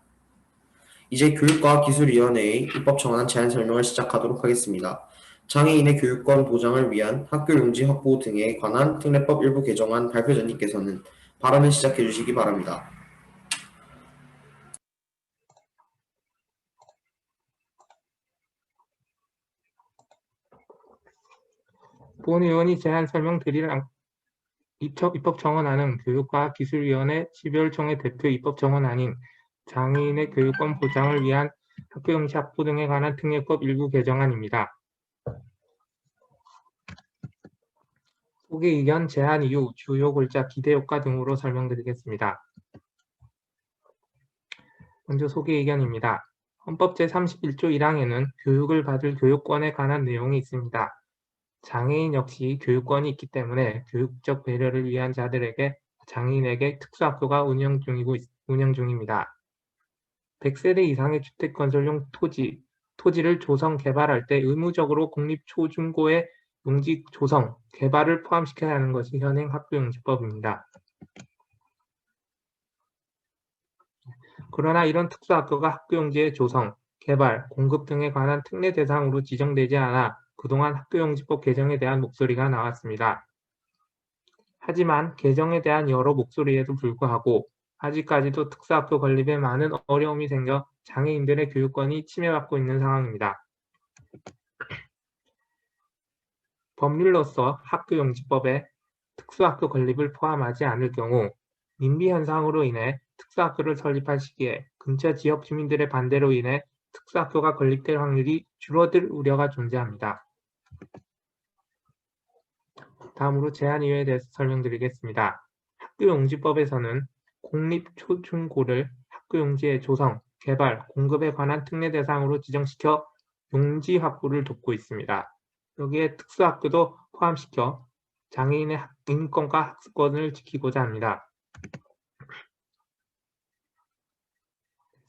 이제 교육과학기술위원회의 입법 청원안 제안 설명을 시작하도록 하겠습니다. 장애인의 교육권 보장을 위한 학교용지 확보 등에 관한 특례법 일부 개정안 발표자님께서는 발언을 시작해 주시기 바랍니다. 본 의원이 제안 설명 드릴 입법청원안은 교육과학기술위원회 12월 총회 대표 입법청원안인 장애인의 교육권 보장을 위한 학교용시 학부 등에 관한 특례법 일부 개정안입니다. 소개 의견, 제안 이유, 주요 골자, 기대 효과 등으로 설명드리겠습니다. 먼저 소개 의견입니다. 헌법 제31조 1항에는 교육을 받을 교육권에 관한 내용이 있습니다. 장애인 역시 교육권이 있기 때문에 교육적 배려를 위한 자들에게 장애인에게 특수학교가 운영 중입니다. 100세대 이상의 주택 건설용 토지를 조성, 개발할 때 의무적으로 공립 초중고의 용지 조성, 개발을 포함시켜야 하는 것이 현행 학교용지법입니다. 그러나 이런 특수학교가 학교용지의 조성, 개발, 공급 등에 관한 특례 대상으로 지정되지 않아 그동안 학교용지법 개정에 대한 목소리가 나왔습니다. 하지만 개정에 대한 여러 목소리에도 불구하고 아직까지도 특수학교 건립에 많은 어려움이 생겨 장애인들의 교육권이 침해받고 있는 상황입니다. 법률로서 학교용지법에 특수학교 건립을 포함하지 않을 경우 민비 현상으로 인해 특수학교를 설립할 시기에 근처 지역 주민들의 반대로 인해 특수학교가 건립될 확률이 줄어들 우려가 존재합니다. 다음으로 제안 이유에 대해서 설명드리겠습니다. 학교용지법에서는 공립 초중고를 학교용지의 조성, 개발, 공급에 관한 특례 대상으로 지정시켜 용지 확보를 돕고 있습니다. 여기에 특수학교도 포함시켜 장애인의 인권과 학습권을 지키고자 합니다.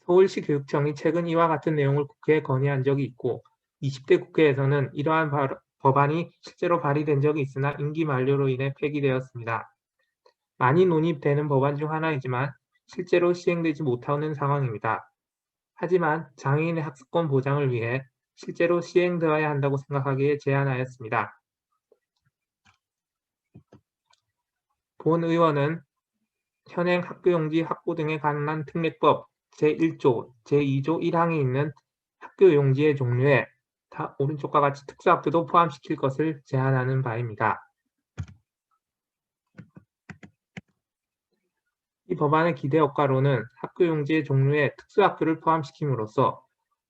서울시 교육청이 최근 이와 같은 내용을 국회에 건의한 적이 있고 20대 국회에서는 이러한 법안이 실제로 발의된 적이 있으나 임기 만료로 인해 폐기되었습니다. 많이 논의되는 법안 중 하나이지만 실제로 시행되지 못하는 상황입니다. 하지만 장애인의 학습권 보장을 위해 실제로 시행되어야 한다고 생각하기에 제안하였습니다. 본 의원은 현행 학교용지 확보 등에 관한 특례법 제1조, 제2조 1항에 있는 학교용지의 종류에 오른쪽과 같이 특수학교도 포함시킬 것을 제안하는 바입니다. 이 법안의 기대 효과로는 학교용지의 종류에 특수학교를 포함시킴으로써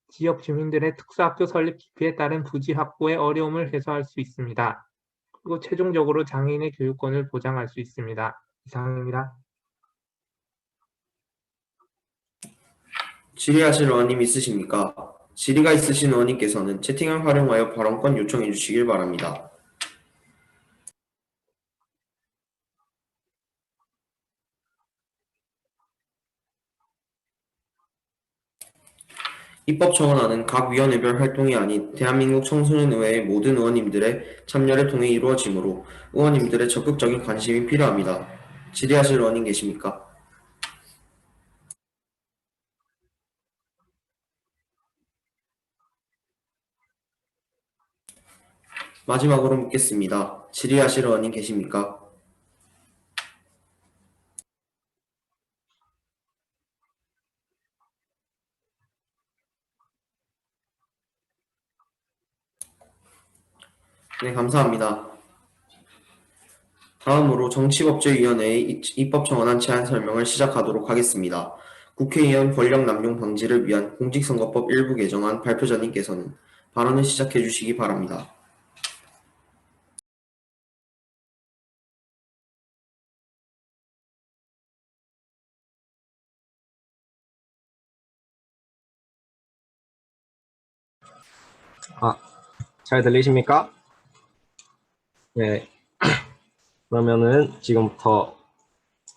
지역 주민들의 특수학교 설립 기피에 따른 부지 확보의 어려움을 해소할 수 있습니다. 그리고 최종적으로 장애인의 교육권을 보장할 수 있습니다. 이상입니다. 질의하실 의원님 있으십니까? 질의가 있으신 의원님께서는 채팅을 활용하여 발언권 요청해 주시길 바랍니다. 입법청원안은 각 위원회별 활동이 아닌 대한민국 청소년의회의 모든 의원님들의 참여를 통해 이루어지므로 의원님들의 적극적인 관심이 필요합니다. 질의하실 의원님 계십니까? 마지막으로 묻겠습니다. 질의하실 의원님 계십니까? 네, 감사합니다. 다음으로 정치법제위원회의 입법청원안 제안 설명을 시작하도록 하겠습니다. 국회의원 권력 남용 방지를 위한 공직선거법 일부 개정안 발표자님께서는 발언을 시작해 주시기 바랍니다. 잘 들리십니까? 네. 그러면은 지금부터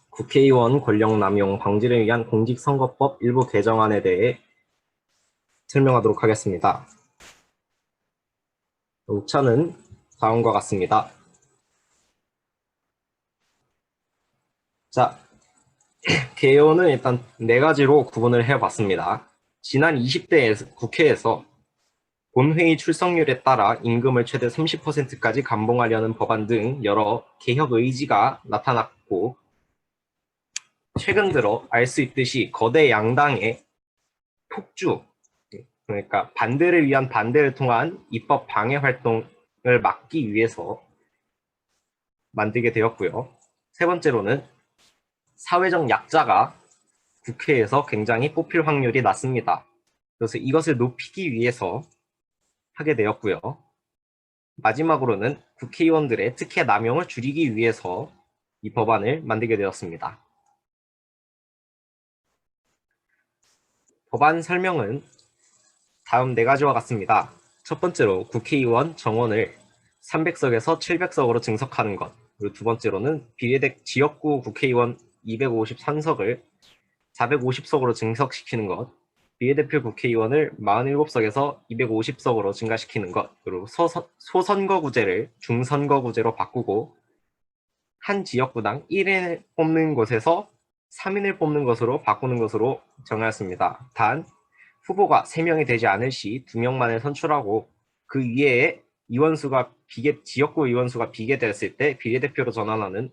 국회의원 권력남용 방지를 위한 공직선거법 일부 개정안에 대해 설명하도록 하겠습니다. 욱차는 다음과 같습니다. 자, 개요는 일단 4가지로 구분을 해봤습니다. 지난 20대 국회에서 본회의 출석률에 따라 임금을 최대 30%까지 감봉하려는 법안 등 여러 개혁 의지가 나타났고, 최근 들어 알 수 있듯이 거대 양당의 폭주, 그러니까 반대를 위한 반대를 통한 입법 방해 활동을 막기 위해서 만들게 되었고요. 세 번째로는 사회적 약자가 국회에서 굉장히 뽑힐 확률이 낮습니다. 그래서 이것을 높이기 위해서 하게 되었고요. 마지막으로는 국회의원들의 특혜 남용을 줄이기 위해서 이 법안을 만들게 되었습니다. 법안 설명은 다음 네 가지와 같습니다. 첫 번째로 국회의원 정원을 300석에서 700석으로 증석하는 것. 그리고 두 번째로는 지역구 국회의원 253석을 450석으로 증석시키는 것. 비례대표 국회의원을 47석에서 250석으로 증가시키는 것. 그리고 소선거구제를 중선거구제로 바꾸고 한 지역구당 1인을 뽑는 곳에서 3인을 뽑는 것으로 바꾸는 것으로 정하였습니다. 단 후보가 3명이 되지 않을 시 2명만을 선출하고 그 위에 지역구 의원수가 비례되었을 때 비례대표로 전환하는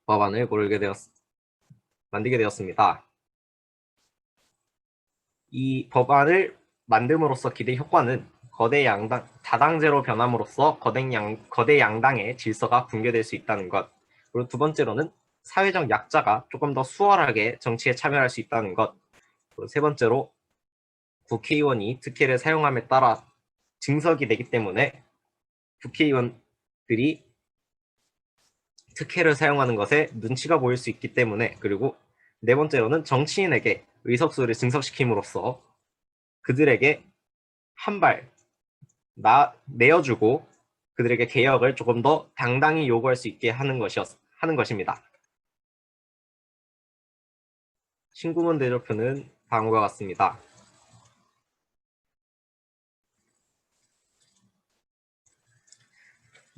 법안을 만들게 되었습니다. 이 법안을 만듦으로써 기대 효과는 다당제로 변함으로써 거대 양당의 질서가 붕괴될 수 있다는 것. 그리고 두 번째로는 사회적 약자가 조금 더 수월하게 정치에 참여할 수 있다는 것. 그리고 세 번째로 국회의원이 특혜를 사용함에 따라 증석이 되기 때문에 국회의원들이 특혜를 사용하는 것에 눈치가 보일 수 있기 때문에, 그리고 네 번째로는 정치인에게 의석수를 증석시킴으로써 그들에게 한 발 내어주고 그들에게 개혁을 조금 더 당당히 요구할 수 있게 하는 것입니다. 신구문 대조표는 다음과 같습니다.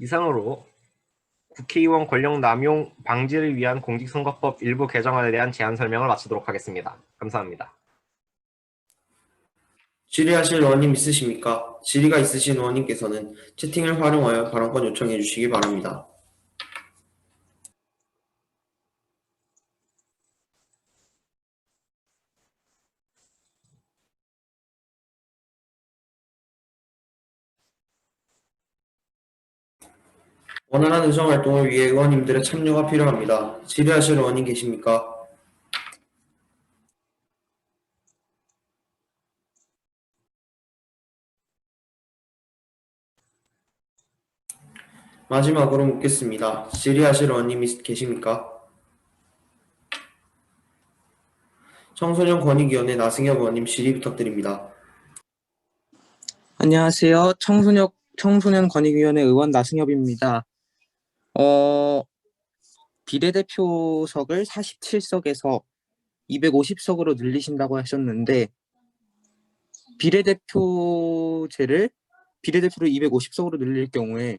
이상으로 국회의원 권력 남용 방지를 위한 공직선거법 일부 개정안에 대한 제안 설명을 마치도록 하겠습니다. 감사합니다. 질의하실 의원님 있으십니까? 질의가 있으신 의원님께서는 채팅을 활용하여 발언권 요청해 주시기 바랍니다. 원활한 의정활동을 위해 의원님들의 참여가 필요합니다. 질의하실 의원님 계십니까? 마지막으로 묻겠습니다. 질의하실 의원님이 계십니까? 청소년 권익위원회 나승엽 의원님 질의 부탁드립니다. 안녕하세요. 청소년 권익위원회 의원 나승엽입니다. 비례대표석을 47석에서 250석으로 늘리신다고 하셨는데 비례대표를 250석으로 늘릴 경우에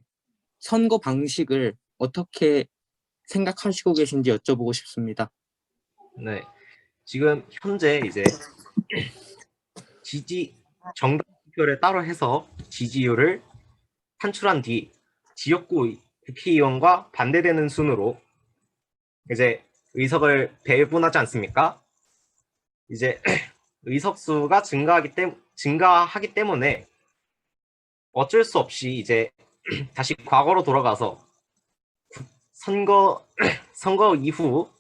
선거 방식을 어떻게 생각하시고 계신지 여쭤보고 싶습니다. 네, 지금 현재 이제 정당 투표를 따로 해서 지지율을 산출한 뒤 지역구 국회의원과 반대되는 순으로 이제 의석을 배분하지 않습니까? 이제 의석수가 증가하기 때문에 어쩔 수 없이 이제 다시 과거로 돌아가서 선거 이후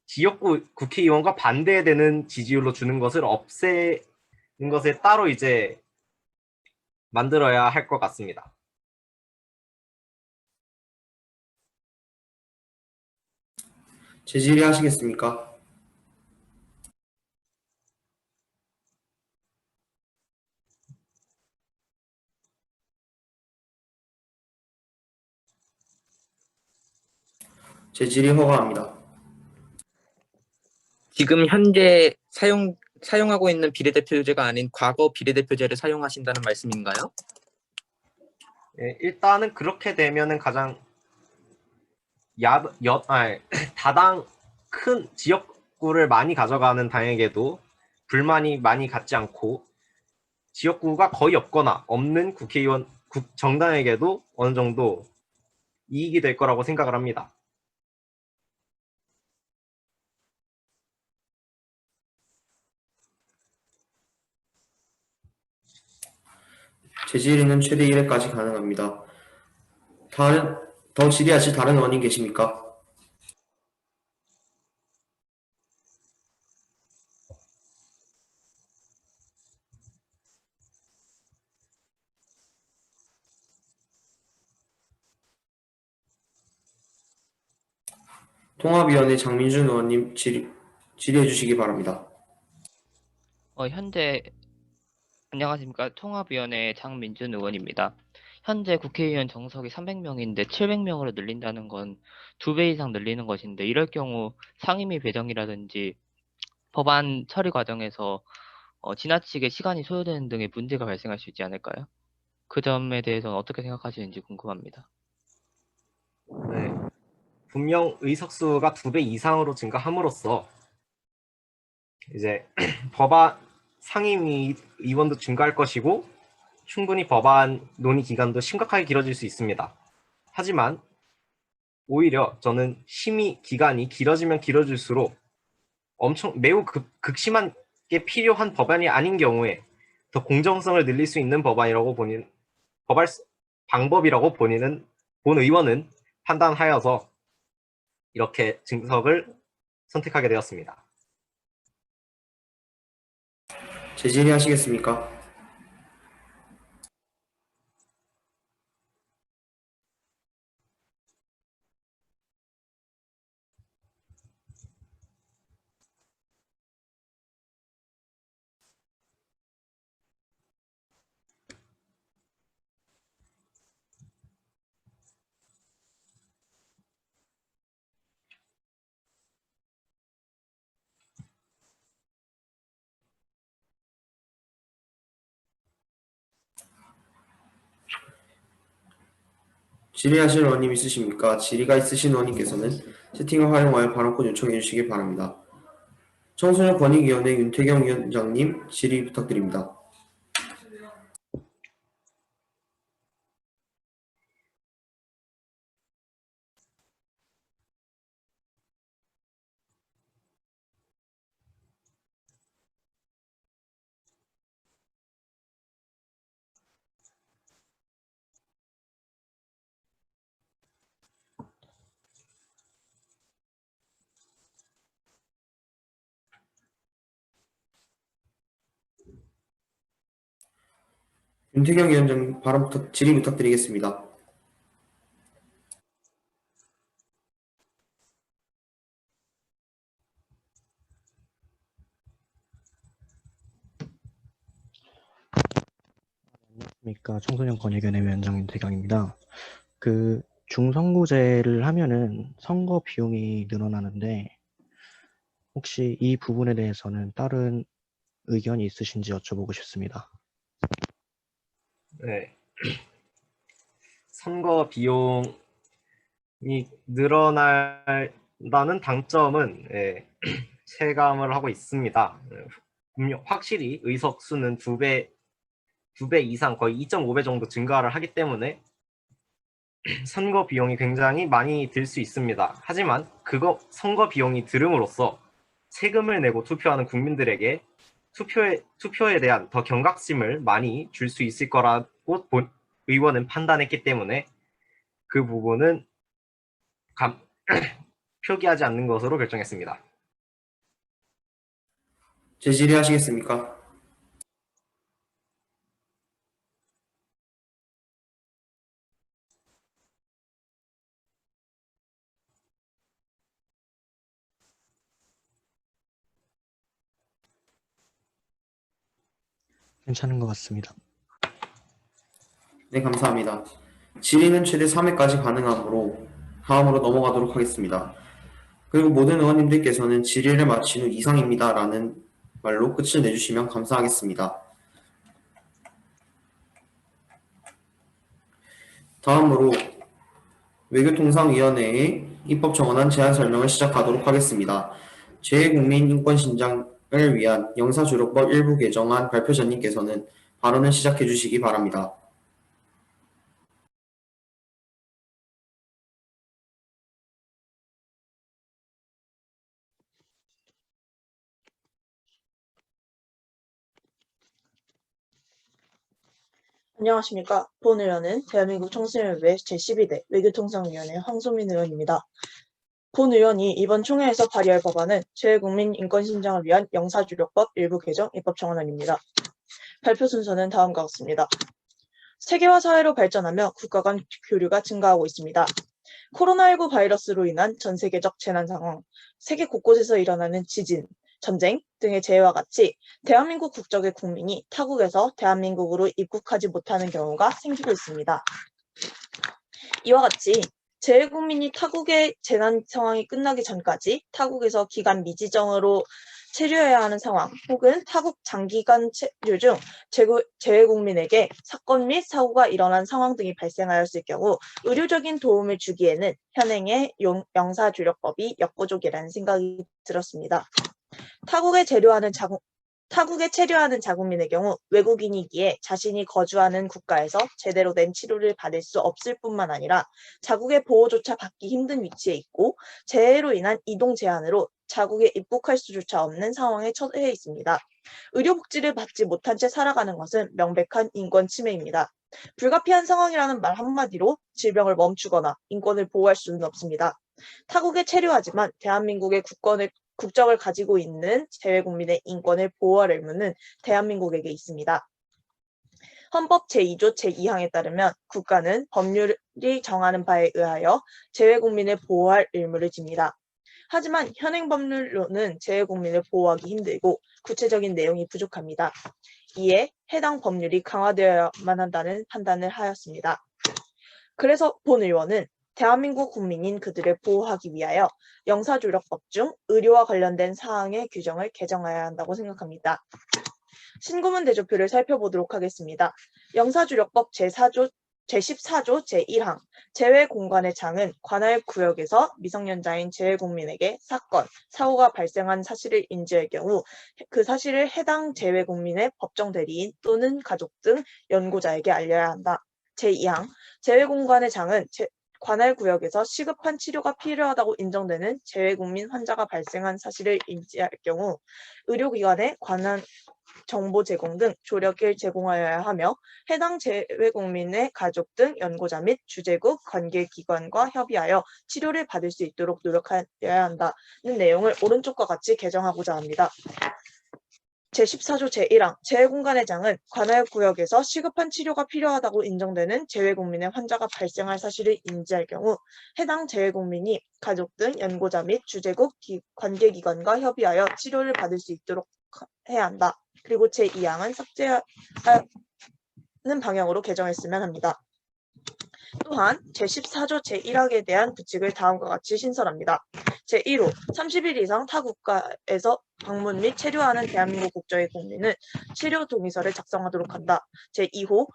지역구 국회의원과 반대되는 지지율로 주는 것을 없애는 것에 따로 이제 만들어야 할 것 같습니다. 재질의 하시겠습니까? 재질의 허가합니다. 지금 현재 사용하고 있는 비례대표제가 아닌 과거 비례대표제를 사용하신다는 말씀인가요? 네, 일단은 그렇게 되면은 가장 다당 큰 지역구를 많이 가져가는 당에게도 불만이 많이 갖지 않고 지역구가 거의 없거나 없는 국회의원 정당에게도 어느 정도 이익이 될 거라고 생각을 합니다. 재질의는 최대 1회까지 가능합니다. 더 질의하실 다른 의원님 계십니까? 통합위원회 장민준 의원님 질의해 주시기 바랍니다. 안녕하십니까. 통합위원회 장민준 의원입니다. 현재 국회의원 정석이 300명인데 700명으로 늘린다는 건 2배 이상 늘리는 것인데, 이럴 경우 상임위 배정이라든지 법안 처리 과정에서 지나치게 시간이 소요되는 등의 문제가 발생할 수 있지 않을까요? 그 점에 대해서는 어떻게 생각하시는지 궁금합니다. 네. 분명 의석수가 2배 이상으로 증가함으로써 이제 법안 상임위 의원도 증가할 것이고 충분히 법안 논의 기간도 심각하게 길어질 수 있습니다. 하지만 오히려 저는 심의 기간이 길어지면 길어질수록 매우 극심하게 필요한 법안이 아닌 경우에 더 공정성을 늘릴 수 있는 법안이라고 방법이라고 본 의원은 판단하여서 이렇게 증석을 선택하게 되었습니다. 재질의하시겠습니까? 질의하실 의원님 있으십니까? 질의가 있으신 의원님께서는 채팅을 활용하여 발언권 요청해 주시기 바랍니다. 청소년 권익위원회 윤태경 위원장님 질의 부탁드립니다. 윤태경 위원장님 질의 부탁드리겠습니다. 안녕하십니까. 청소년 권익위원회 위원장 윤태경입니다. 중선거제를 하면은 선거 비용이 늘어나는데 혹시 이 부분에 대해서는 다른 의견이 있으신지 여쭤보고 싶습니다. 네. 선거 비용이 늘어난다는 당점은 체감을 하고 있습니다. 확실히 의석수는 2배 이상, 거의 2.5배 정도 증가를 하기 때문에 선거 비용이 굉장히 많이 들 수 있습니다. 하지만 선거 비용이 들음으로써 세금을 내고 투표하는 국민들에게 투표에 대한 더 경각심을 많이 줄 수 있을 거라고 의원은 판단했기 때문에 그 부분은 표기하지 않는 것으로 결정했습니다. 재질의하시겠습니까? 괜찮은 것 같습니다. 네, 감사합니다. 질의는 최대 3회까지 가능하므로 다음으로 넘어가도록 하겠습니다. 그리고 모든 의원님들께서는 질의를 마친 후 이상입니다 라는 말로 끝을 내주시면 감사하겠습니다. 다음으로 외교통상위원회의 입법정원안 제안 설명을 시작하도록 하겠습니다. 제 국민인권신장을 위한 영사조력법 일부 개정안 발표자님께서는 발언을 시작해 주시기 바랍니다. 안녕하십니까. 본 의원은 대한민국 청소년협의회 제12대 외교통상위원회 황소민 의원입니다. 본 의원이 이번 총회에서 발의할 법안은 제 국민인권신장을 위한 영사조력법 일부 개정 입법정원안입니다. 발표 순서는 다음과 같습니다. 세계화 사회로 발전하며 국가 간 교류가 증가하고 있습니다. 코로나19 바이러스로 인한 전 세계적 재난 상황, 세계 곳곳에서 일어나는 지진, 전쟁 등의 재해와 같이 대한민국 국적의 국민이 타국에서 대한민국으로 입국하지 못하는 경우가 생기고 있습니다. 이와 같이 재외국민이 타국의 재난 상황이 끝나기 전까지 타국에서 기간 미지정으로 체류해야 하는 상황 혹은 타국 장기간 체류 중 재외국민에게 사건 및 사고가 일어난 상황 등이 발생하였을 경우 의료적인 도움을 주기에는 현행의 영사주력법이 역부족이라는 생각이 들었습니다. 타국에 체류하는 자국민의 경우 외국인이기에 자신이 거주하는 국가에서 제대로 된 치료를 받을 수 없을 뿐만 아니라 자국의 보호조차 받기 힘든 위치에 있고 재해로 인한 이동 제한으로 자국에 입국할 수조차 없는 상황에 처해 있습니다. 의료복지를 받지 못한 채 살아가는 것은 명백한 인권 침해입니다. 불가피한 상황이라는 말 한마디로 질병을 멈추거나 인권을 보호할 수는 없습니다. 타국에 체류하지만 대한민국의 국적을 가지고 있는 재외국민의 인권을 보호할 의무는 대한민국에게 있습니다. 헌법 제2조 제2항에 따르면 국가는 법률이 정하는 바에 의하여 재외국민을 보호할 의무를 집니다. 하지만 현행 법률로는 재외국민을 보호하기 힘들고 구체적인 내용이 부족합니다. 이에 해당 법률이 강화되어야만 한다는 판단을 하였습니다. 그래서 본 의원은 대한민국 국민인 그들을 보호하기 위하여 영사조력법 중 의료와 관련된 사항의 규정을 개정해야 한다고 생각합니다. 신고문 대조표를 살펴보도록 하겠습니다. 영사조력법 제14조 제1항 재외공간의 장은 관할 구역에서 미성년자인 재외국민에게 사건, 사고가 발생한 사실을 인지할 경우 그 사실을 해당 재외국민의 법정 대리인 또는 가족 등 연고자에게 알려야 한다. 제2항 재외공간의 장은 관할 구역에서 시급한 치료가 필요하다고 인정되는 재외국민 환자가 발생한 사실을 인지할 경우 의료기관에 관한 정보 제공 등 조력을 제공하여야 하며 해당 재외국민의 가족 등 연고자 및 주재국 관계기관과 협의하여 치료를 받을 수 있도록 노력하여야 한다는 내용을 오른쪽과 같이 개정하고자 합니다. 제14조 제1항 재외공간의 장은 관할 구역에서 시급한 치료가 필요하다고 인정되는 재외국민의 환자가 발생할 사실을 인지할 경우 해당 재외국민이 가족 등 연고자 및 주재국 관계기관과 협의하여 치료를 받을 수 있도록 해야 한다. 그리고 제2항은 삭제하는 방향으로 개정했으면 합니다. 또한 제14조 제1항에 대한 규칙을 다음과 같이 신설합니다. 제1호 30일 이상 타 국가에서 방문 및 체류하는 대한민국 국적의 국민은 치료 동의서를 작성하도록 한다. 제2호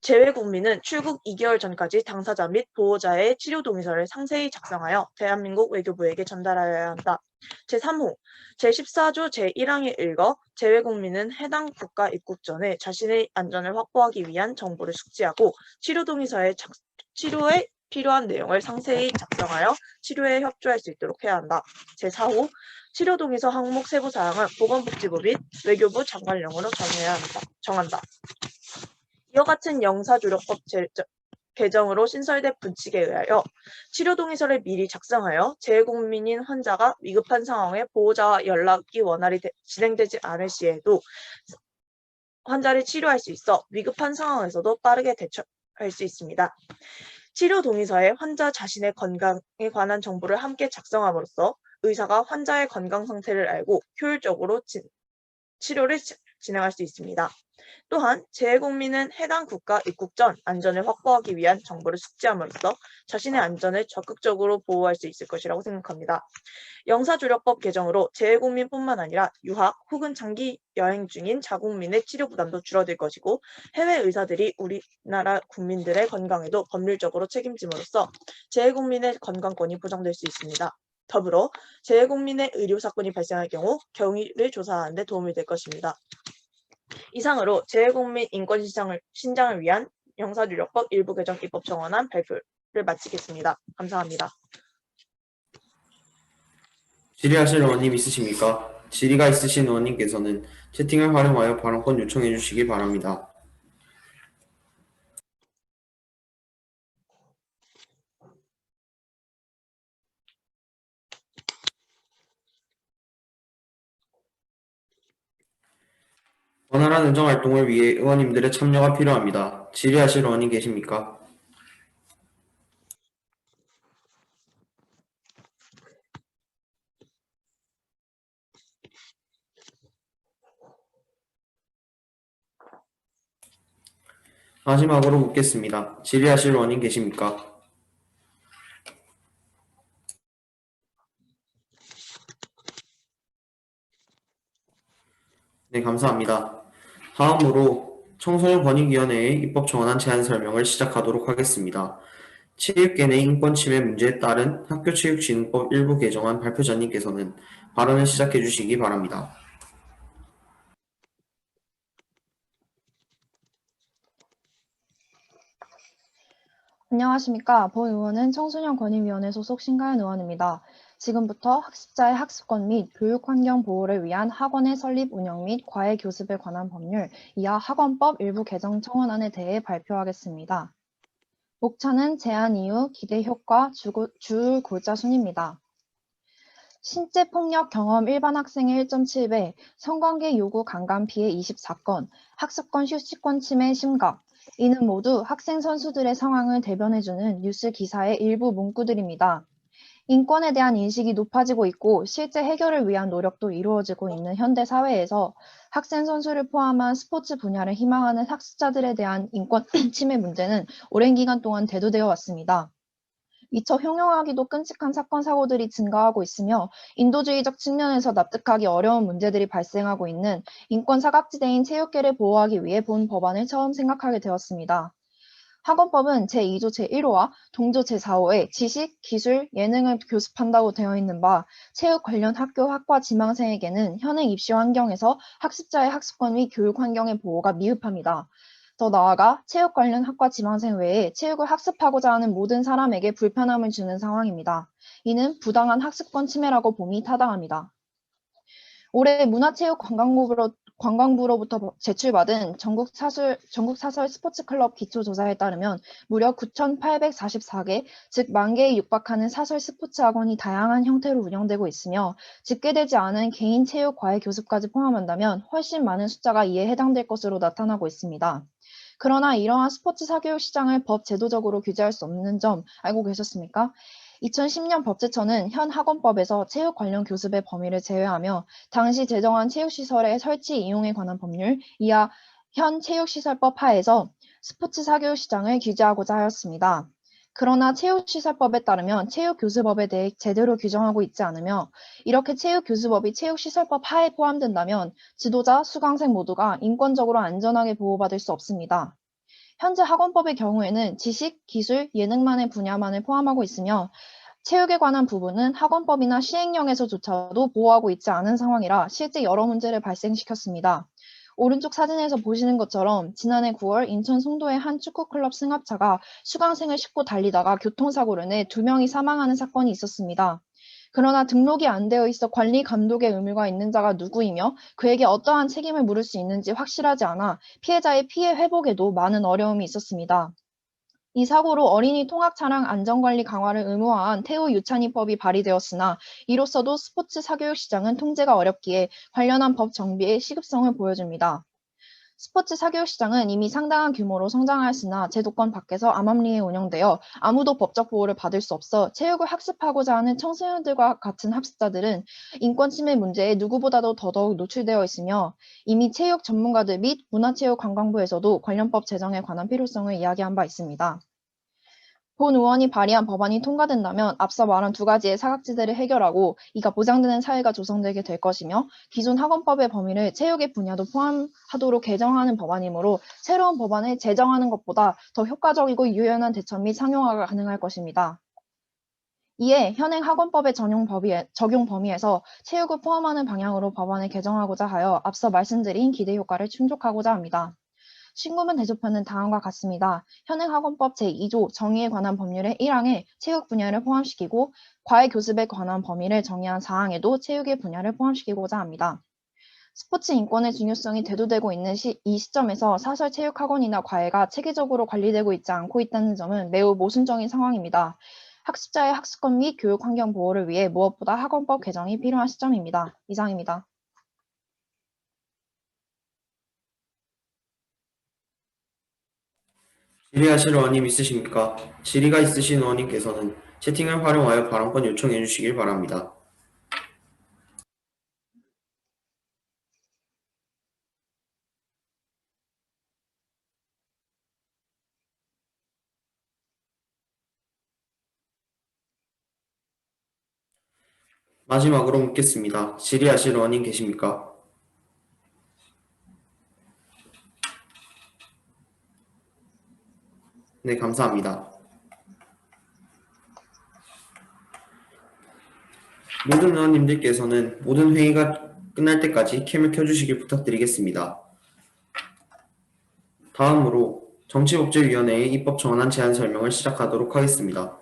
재외국민은 출국 2개월 전까지 당사자 및 보호자의 치료 동의서를 상세히 작성하여 대한민국 외교부에게 전달하여야 한다. 제3호 제14조 제1항에 읽어 재외국민은 해당 국가 입국 전에 자신의 안전을 확보하기 위한 정보를 숙지하고 치료 동의서에 치료에 필요한 내용을 상세히 작성하여 치료에 협조할 수 있도록 해야 한다. 제4호 치료 동의서 항목 세부 사항은 보건복지부 및 외교부 장관령으로 정한다. 이와 같은 영사조력법 개정으로 신설된 분칙에 의하여 치료 동의서를 미리 작성하여 재외국민인 환자가 위급한 상황에 보호자와 연락이 원활히 진행되지 않을 시에도 환자를 치료할 수 있어 위급한 상황에서도 빠르게 대처할 수 있습니다. 치료 동의서에 환자 자신의 건강에 관한 정보를 함께 작성함으로써 의사가 환자의 건강 상태를 알고 효율적으로 치료를 진행할 수 있습니다. 또한 재외국민은 해당 국가 입국 전 안전을 확보하기 위한 정보를 숙지함으로써 자신의 안전을 적극적으로 보호할 수 있을 것이라고 생각합니다. 영사조력법 개정으로 재외국민뿐만 아니라 유학 혹은 장기 여행 중인 자국민의 치료 부담도 줄어들 것이고 해외 의사들이 우리나라 국민들의 건강에도 법률적으로 책임짐으로써 재외국민의 건강권이 보장될 수 있습니다. 더불어 재외국민의 의료사건이 발생할 경우 경위를 조사하는 데 도움이 될 것입니다. 이상으로 재외국민 인권 신장을 위한 영사조력법 일부 개정 입법 청원안 발표를 마치겠습니다. 감사합니다. 질의하실 의원님 있으십니까? 질의가 있으신 의원님께서는 채팅을 활용하여 발언권 요청해 주시기 바랍니다. 원활한 의정활동을 위해 의원님들의 참여가 필요합니다. 질의하실 의원님 계십니까? 마지막으로 묻겠습니다. 질의하실 원인 계십니까? 네, 감사합니다. 다음으로 청소년권익위원회의 입법정원안 제안 설명을 시작하도록 하겠습니다. 체육계 내 인권침해 문제에 따른 학교체육진흥법 일부 개정안 발표자님께서는 발언을 시작해 주시기 바랍니다. 안녕하십니까. 본 의원은 청소년권익위원회 소속 신가연 의원입니다. 지금부터 학습자의 학습권 및 교육 환경 보호를 위한 학원의 설립, 운영 및 과외 교습에 관한 법률, 이하 학원법 일부 개정 청원안에 대해 발표하겠습니다. 목차는 제안 이유, 기대 효과, 줄 골자 순입니다. 신체 폭력 경험 일반 학생의 1.7배, 성관계 요구 강간 피해 24건, 학습권 휴식권 침해 심각. 이는 모두 학생 선수들의 상황을 대변해주는 뉴스 기사의 일부 문구들입니다. 인권에 대한 인식이 높아지고 있고 실제 해결을 위한 노력도 이루어지고 있는 현대 사회에서 학생 선수를 포함한 스포츠 분야를 희망하는 학습자들에 대한 인권 침해 문제는 오랜 기간 동안 대두되어 왔습니다. 미처 형용하기도 끔찍한 사건 사고들이 증가하고 있으며 인도주의적 측면에서 납득하기 어려운 문제들이 발생하고 있는 인권 사각지대인 체육계를 보호하기 위해 본 법안을 처음 생각하게 되었습니다. 학원법은 제2조 제1호와 동조 제4호에 지식, 기술, 예능을 교습한다고 되어 있는 바 체육 관련 학교 학과 지망생에게는 현행 입시 환경에서 학습자의 학습권 및 교육 환경의 보호가 미흡합니다. 더 나아가 체육 관련 학과 지망생 외에 체육을 학습하고자 하는 모든 사람에게 불편함을 주는 상황입니다. 이는 부당한 학습권 침해라고 봄이 타당합니다. 올해 문화체육관광부로부터 제출받은 전국 사설 스포츠클럽 기초조사에 따르면 무려 9,844개, 즉 10,000개에 육박하는 사설 스포츠 학원이 다양한 형태로 운영되고 있으며 집계되지 않은 개인 체육 과외 교습까지 포함한다면 훨씬 많은 숫자가 이에 해당될 것으로 나타나고 있습니다. 그러나 이러한 스포츠 사교육 시장을 법 제도적으로 규제할 수 없는 점 알고 계셨습니까? 2010년 법제처는 현 학원법에서 체육 관련 교습의 범위를 제외하며 당시 제정한 체육시설의 설치 이용에 관한 법률, 이하 현 체육시설법 하에서 스포츠 사교육 시장을 규제하고자 하였습니다. 그러나 체육시설법에 따르면 체육교습법에 대해 제대로 규정하고 있지 않으며 이렇게 체육교습법이 체육시설법 하에 포함된다면 지도자, 수강생 모두가 인권적으로 안전하게 보호받을 수 없습니다. 현재 학원법의 경우에는 지식, 기술, 예능만의 분야만을 포함하고 있으며 체육에 관한 부분은 학원법이나 시행령에서조차도 보호하고 있지 않은 상황이라 실제 여러 문제를 발생시켰습니다. 오른쪽 사진에서 보시는 것처럼 지난해 9월 인천 송도의 한 축구클럽 승합차가 수강생을 싣고 달리다가 교통사고로 인해 2명이 사망하는 사건이 있었습니다. 그러나 등록이 안 되어 있어 관리 감독의 의무가 있는 자가 누구이며 그에게 어떠한 책임을 물을 수 있는지 확실하지 않아 피해자의 피해 회복에도 많은 어려움이 있었습니다. 이 사고로 어린이 통학 차량 안전관리 강화를 의무화한 태우 유찬이법이 발의되었으나 이로써도 스포츠 사교육 시장은 통제가 어렵기에 관련한 법 정비의 시급성을 보여줍니다. 스포츠 사교육 시장은 이미 상당한 규모로 성장하였으나 제도권 밖에서 암암리에 운영되어 아무도 법적 보호를 받을 수 없어 체육을 학습하고자 하는 청소년들과 같은 학습자들은 인권 침해 문제에 누구보다도 더더욱 노출되어 있으며 이미 체육 전문가들 및 문화체육관광부에서도 관련 법 제정에 관한 필요성을 이야기한 바 있습니다. 본 의원이 발의한 법안이 통과된다면 앞서 말한 두 가지의 사각지대를 해결하고 이가 보장되는 사회가 조성되게 될 것이며 기존 학원법의 범위를 체육의 분야도 포함하도록 개정하는 법안이므로 새로운 법안을 제정하는 것보다 더 효과적이고 유연한 대처 및 상용화가 가능할 것입니다. 이에 현행 학원법의 적용 범위에서 체육을 포함하는 방향으로 법안을 개정하고자 하여 앞서 말씀드린 기대 효과를 충족하고자 합니다. 신구문 대조편은 다음과 같습니다. 현행 학원법 제2조 정의에 관한 법률의 1항에 체육 분야를 포함시키고 과외 교습에 관한 범위를 정의한 사항에도 체육의 분야를 포함시키고자 합니다. 스포츠 인권의 중요성이 대두되고 있는 이 시점에서 사설 체육학원이나 과외가 체계적으로 관리되고 있지 않고 있다는 점은 매우 모순적인 상황입니다. 학습자의 학습권 및 교육 환경 보호를 위해 무엇보다 학원법 개정이 필요한 시점입니다. 이상입니다. 질의하실 의원님 있으십니까? 질의가 있으신 의원님께서는 채팅을 활용하여 발언권 요청해 주시길 바랍니다. 마지막으로 묻겠습니다. 질의하실 의원님 계십니까? 네, 감사합니다. 모든 의원님들께서는 모든 회의가 끝날 때까지 캠을 켜주시길 부탁드리겠습니다. 다음으로 정치법제위원회의 입법 정원안 제안 설명을 시작하도록 하겠습니다.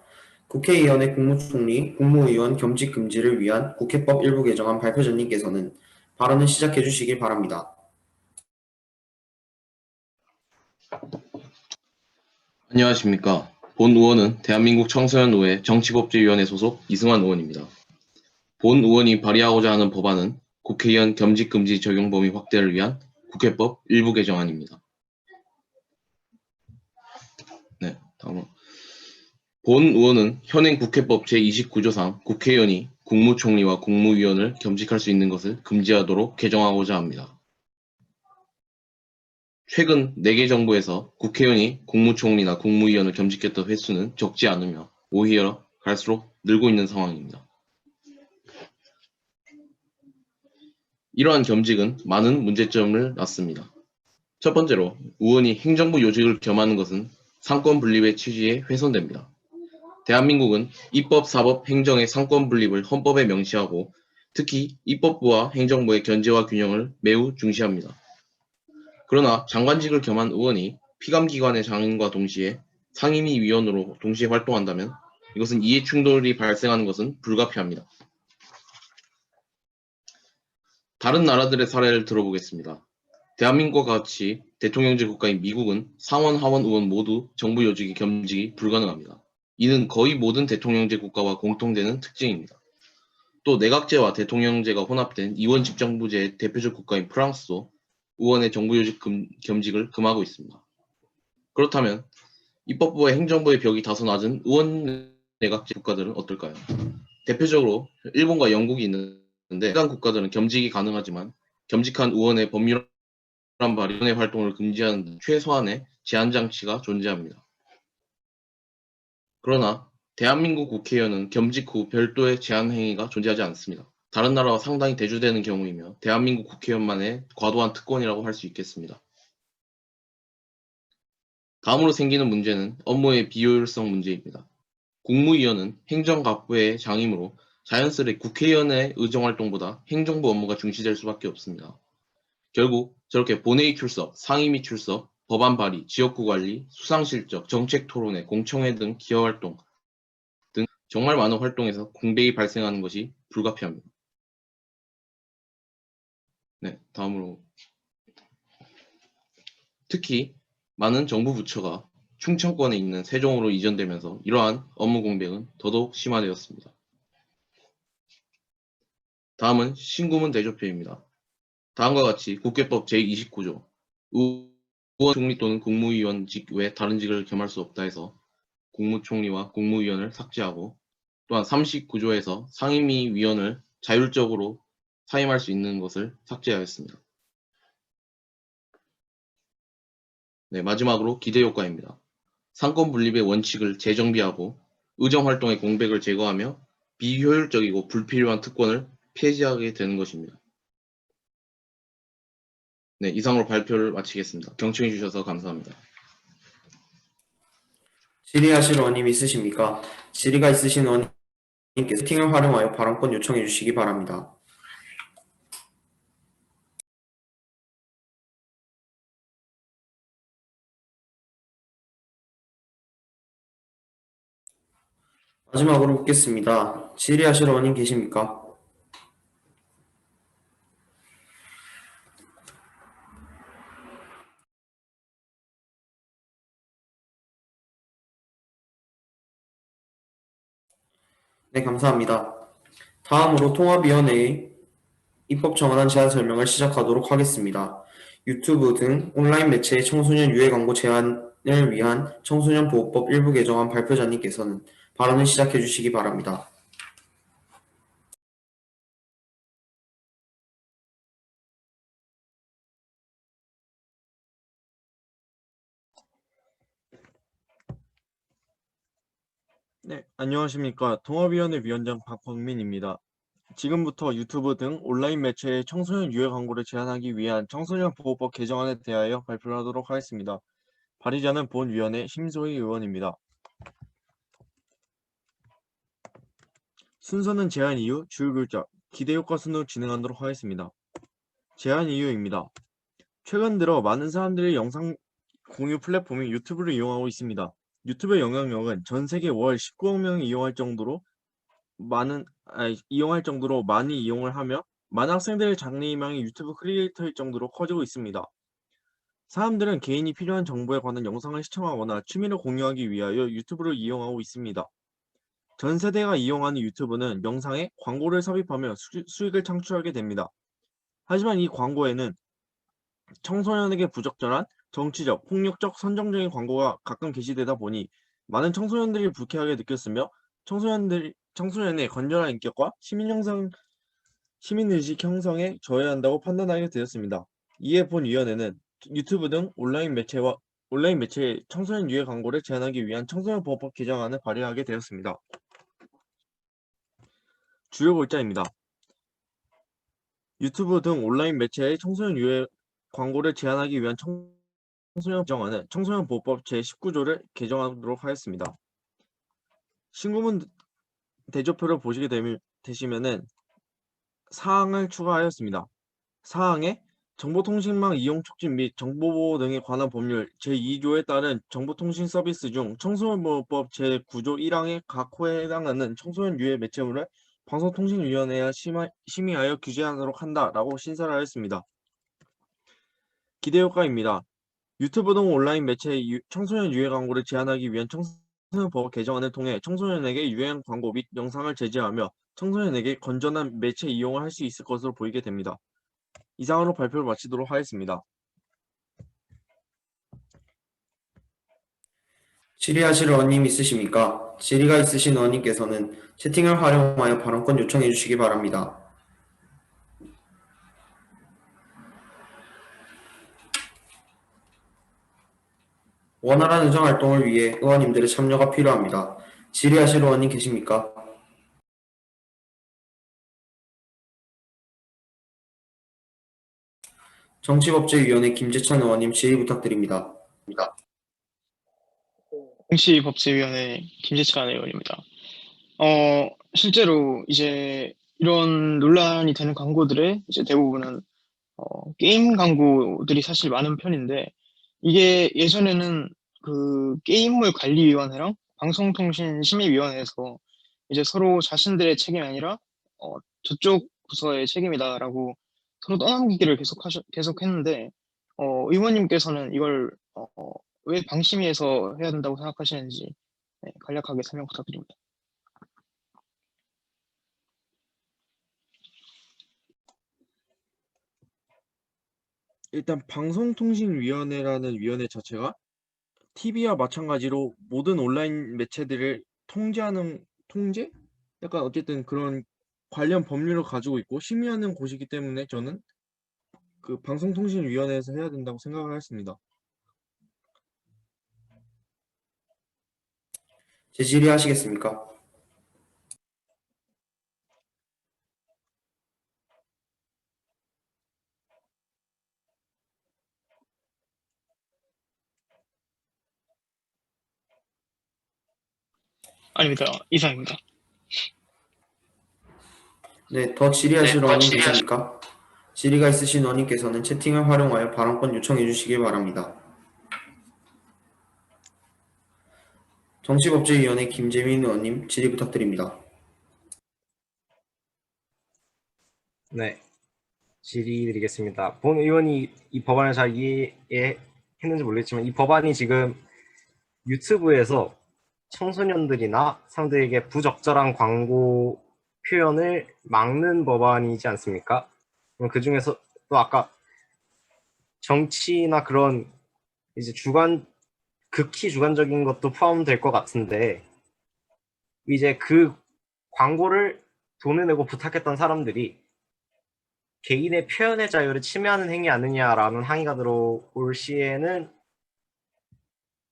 국회의원의 국무총리, 국무위원 겸직 금지를 위한 국회법 일부 개정안 발표자님께서는 발언을 시작해 주시길 바랍니다. 안녕하십니까. 본 의원은 대한민국 청소년노회 정치법제위원회 소속 이승환 의원입니다. 본 의원이 발의하고자 하는 법안은 국회의원 겸직금지 적용 범위 확대를 위한 국회법 일부 개정안입니다. 네, 다음으로. 본 의원은 현행 국회법 제29조상 국회의원이 국무총리와 국무위원을 겸직할 수 있는 것을 금지하도록 개정하고자 합니다. 최근 4개 정부에서 국회의원이 국무총리나 국무위원을 겸직했던 횟수는 적지 않으며 오히려 갈수록 늘고 있는 상황입니다. 이러한 겸직은 많은 문제점을 낳습니다. 첫 번째로 의원이 행정부 요직을 겸하는 것은 상권 분립의 취지에 훼손됩니다. 대한민국은 입법, 사법, 행정의 상권 분립을 헌법에 명시하고 특히 입법부와 행정부의 견제와 균형을 매우 중시합니다. 그러나 장관직을 겸한 의원이 피감기관의 장인과 동시에 상임위 위원으로 동시에 활동한다면 이것은 이해충돌이 발생하는 것은 불가피합니다. 다른 나라들의 사례를 들어보겠습니다. 대한민국과 같이 대통령제 국가인 미국은 상원, 하원 의원 모두 정부 요직이 겸직이 불가능합니다. 이는 거의 모든 대통령제 국가와 공통되는 특징입니다. 또 내각제와 대통령제가 혼합된 이원 집정부제의 대표적 국가인 프랑스도 의원의 정부 요직 겸직을 금하고 있습니다. 그렇다면 입법부와 행정부의 벽이 다소 낮은 의원 내각제 국가들은 어떨까요? 대표적으로 일본과 영국이 있는데 해당 국가들은 겸직이 가능하지만 겸직한 의원의 법률안 발의의 활동을 금지하는 등 최소한의 제한 장치가 존재합니다. 그러나 대한민국 국회의원은 겸직 후 별도의 제한 행위가 존재하지 않습니다. 다른 나라와 상당히 대조되는 경우이며 대한민국 국회의원만의 과도한 특권이라고 할 수 있겠습니다. 다음으로 생기는 문제는 업무의 비효율성 문제입니다. 국무위원은 행정갑부의 장이므로 자연스레 국회의원의 의정활동보다 행정부 업무가 중시될 수밖에 없습니다. 결국 저렇게 본회의 출석, 상임위 출석, 법안 발의, 지역구 관리, 수상실적, 정책토론회, 공청회 등 기여활동 등 정말 많은 활동에서 공백이 발생하는 것이 불가피합니다. 네, 다음으로 특히 많은 정부 부처가 충청권에 있는 세종으로 이전되면서 이러한 업무 공백은 더더욱 심화되었습니다. 다음은 신구문 대조표입니다. 다음과 같이 국회법 제29조 의원 총리 또는 국무위원직 외 다른 직을 겸할 수 없다 해서 국무총리와 국무위원을 삭제하고 또한 39조에서 상임위 위원을 자율적으로 사임할 수 있는 것을 삭제하였습니다. 네, 마지막으로 기대효과입니다. 상권 분립의 원칙을 재정비하고 의정활동의 공백을 제거하며 비효율적이고 불필요한 특권을 폐지하게 되는 것입니다. 네, 이상으로 발표를 마치겠습니다. 경청해 주셔서 감사합니다. 질의하실 의원님 있으십니까? 질의가 있으신 의원님께서 채팅을 활용하여 발언권 요청해 주시기 바랍니다. 마지막으로 묻겠습니다. 질의하실 의원님 계십니까? 네, 감사합니다. 다음으로 통합위원회의 입법 정원안 제안 설명을 시작하도록 하겠습니다. 유튜브 등 온라인 매체의 청소년 유해 광고 제한을 위한 청소년 보호법 일부 개정안 발표자님께서는 발언을 시작해 주시기 바랍니다. 네, 안녕하십니까. 통합위원회 위원장 박광민입니다. 지금부터 유튜브 등 온라인 매체의 청소년 유해 광고를 제한하기 위한 청소년 보호법 개정안에 대하여 발표를 하도록 하겠습니다. 발의자는 본위원회 심소희 의원입니다. 순서는 제한 이유, 주요 글자, 기대 효과 순으로 진행하도록 하겠습니다. 제한 이유입니다. 최근 들어 많은 사람들이 영상 공유 플랫폼인 유튜브를 이용하고 있습니다. 유튜브의 영향력은 전 세계 월 19억 명이 이용할 정도로 많이 이용을 하며 많은 학생들의 장래희망이 유튜브 크리에이터일 정도로 커지고 있습니다. 사람들은 개인이 필요한 정보에 관한 영상을 시청하거나 취미를 공유하기 위하여 유튜브를 이용하고 있습니다. 전 세대가 이용하는 유튜브는 영상에 광고를 삽입하며 수익을 창출하게 됩니다. 하지만 이 광고에는 청소년에게 부적절한 정치적, 폭력적, 선정적인 광고가 가끔 게시되다 보니 많은 청소년들이 불쾌하게 느꼈으며 청소년의 건전한 인격과 시민의식 형성에 저해한다고 판단하게 되었습니다. 이에 본위원회는 유튜브 등 온라인 매체의 청소년 유해 광고를 제한하기 위한 청소년 보호법 개정안을 발의하게 되었습니다. 주요 골자입니다. 유튜브 등 온라인 매체의 청소년 유해 광고를 제한하기 위한 청소년 개정안은 청소년 보호법 제19조를 개정하도록 하겠습니다. 신고문 대조표를 보시게 되시면은 사항을 추가하였습니다. 사항에 정보통신망 이용 촉진 및 정보보호 등에 관한 법률 제2조에 따른 정보통신 서비스 중 청소년보호법 제9조 1항의 각 호에 해당하는 청소년 유해 매체물을 방송통신위원회에 심의하여 규제하도록 한다라고 신설을 하였습니다. 기대효과입니다. 유튜브 등 온라인 매체의 청소년 유해 광고를 제한하기 위한 청소년법 개정안을 통해 청소년에게 유해한 광고 및 영상을 제재하며 청소년에게 건전한 매체 이용을 할 수 있을 것으로 보이게 됩니다. 이상으로 발표를 마치도록 하겠습니다. 질의하실 의원님 있으십니까? 질의가 있으신 의원님께서는 채팅을 활용하여 발언권 요청해 주시기 바랍니다. 원활한 의정활동을 위해 의원님들의 참여가 필요합니다. 질의하실 의원님 계십니까? 정치법제위원회 김재찬 의원님 질의 부탁드립니다. 정치법제위원회 김재찬 의원입니다. 실제로 이제 이런 논란이 되는 광고들의 이제 대부분은 게임 광고들이 사실 많은 편인데, 이게 예전에는 그 게임물 관리위원회랑 방송통신심의위원회에서 이제 서로 자신들의 책임이 아니라 저쪽 부서의 책임이다라고 서로 떠넘기기를 계속했는데, 의원님께서는 이걸 왜 방심위에서 해야 된다고 생각하시는지 간략하게 설명 부탁드립니다. 일단 방송통신위원회라는 위원회 자체가 TV와 마찬가지로 모든 온라인 매체들을 통제하는 약간 어쨌든 그런 관련 법률을 가지고 있고 심의하는 곳이기 때문에 저는 그 방송통신위원회에서 해야 된다고 생각을 했습니다. 재질의하시겠습니까? 아닙니다. 이상입니다. 네, 더 질의하실 의원님 계십니까? 질의가 있으신 의원님께서는 채팅을 활용하여 발언권 요청해 주시기 바랍니다. 정치법제위원회 김재민 의원님 질의 부탁드립니다. 네, 질의드리겠습니다. 본 의원이 이 법안을 잘 이해했는지 모르겠지만 이 법안이 지금 유튜브에서 청소년들이나 상대에게 부적절한 광고 표현을 막는 법안이지 않습니까? 그 중에서 또 아까 정치나 그런 이제 극히 주관적인 것도 포함될 것 같은데, 이제 그 광고를 돈을 내고 부탁했던 사람들이 개인의 표현의 자유를 침해하는 행위 아니냐라는 항의가 들어올 시에는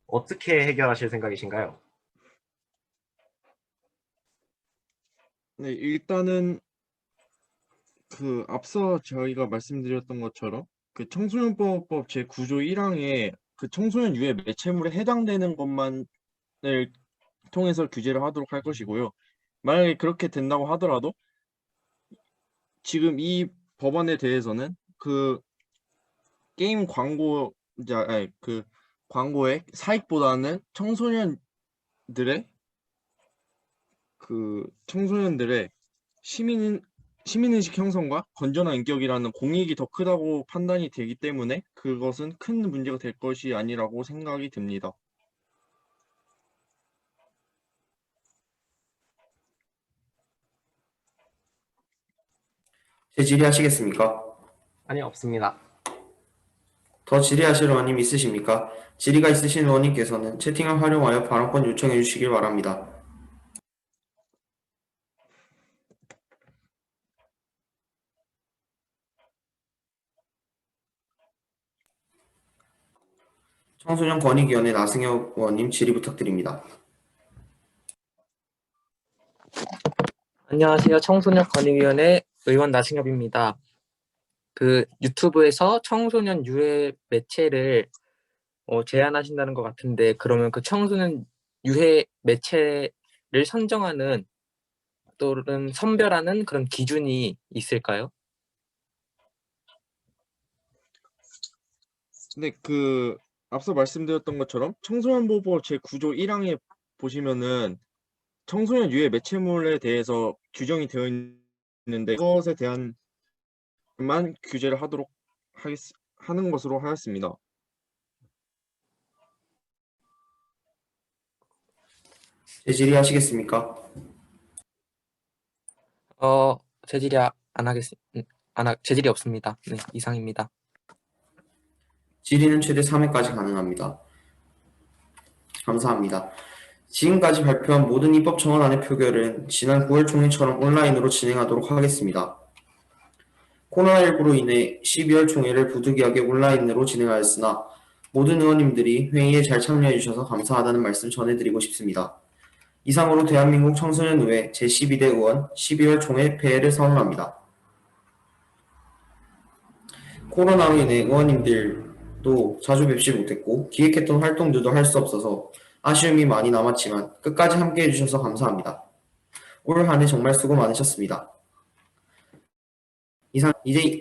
어떻게 해결하실 생각이신가요? 네, 일단은 그 앞서 저희가 말씀드렸던 것처럼 그 청소년보호법 제9조 1항에 그 청소년 유해 매체물에 해당되는 것만을 통해서 규제를 하도록 할 것이고요. 만약에 그렇게 된다고 하더라도 지금 이 법안에 대해서는 그 게임 광고자, 아니, 그 광고의 사익보다는 청소년들의 시민의식 형성과 건전한 인격이라는 공익이 더 크다고 판단이 되기 때문에 그것은 큰 문제가 될 것이 아니라고 생각이 듭니다. 재질의하시겠습니까? 아니, 없습니다. 더 질의하실 의원님 있으십니까? 질의가 있으신 의원님께서는 채팅을 활용하여 발언권 요청해 주시길 바랍니다. 청소년 권익위원회 나승엽 의원님 질의 부탁드립니다. 안녕하세요. 청소년 권익위원회 의원 나승엽입니다. 그 유튜브에서 청소년 유해 매체를 제한하신다는 것 같은데, 그러면 그 청소년 유해 매체를 선정하는 또는 선별하는 그런 기준이 있을까요? 근데 그 앞서 말씀드렸던 것처럼 청소년보호법 제9조 1항에 보시면은 청소년 유해 매체물에 대해서 규정이 되어 있는데 그것에 대한만 규제를 하는 것으로 하였습니다. 재질의하시겠습니까? 재질이 없습니다. 네, 이상입니다. 질의는 최대 3회까지 가능합니다. 감사합니다. 지금까지 발표한 모든 입법 청원안의 표결은 지난 9월 총회처럼 온라인으로 진행하도록 하겠습니다. 코로나19로 인해 12월 총회를 부득이하게 온라인으로 진행하였으나 모든 의원님들이 회의에 잘 참여해 주셔서 감사하다는 말씀 전해드리고 싶습니다. 이상으로 대한민국 청소년의회 제12대 의원 12월 총회 폐회를 선언합니다. 코로나로 인해 의원님들도 자주 뵙지 못했고 기획했던 활동들도 할 수 없어서 아쉬움이 많이 남았지만 끝까지 함께 해주셔서 감사합니다. 올 한 해 정말 수고 많으셨습니다. 이제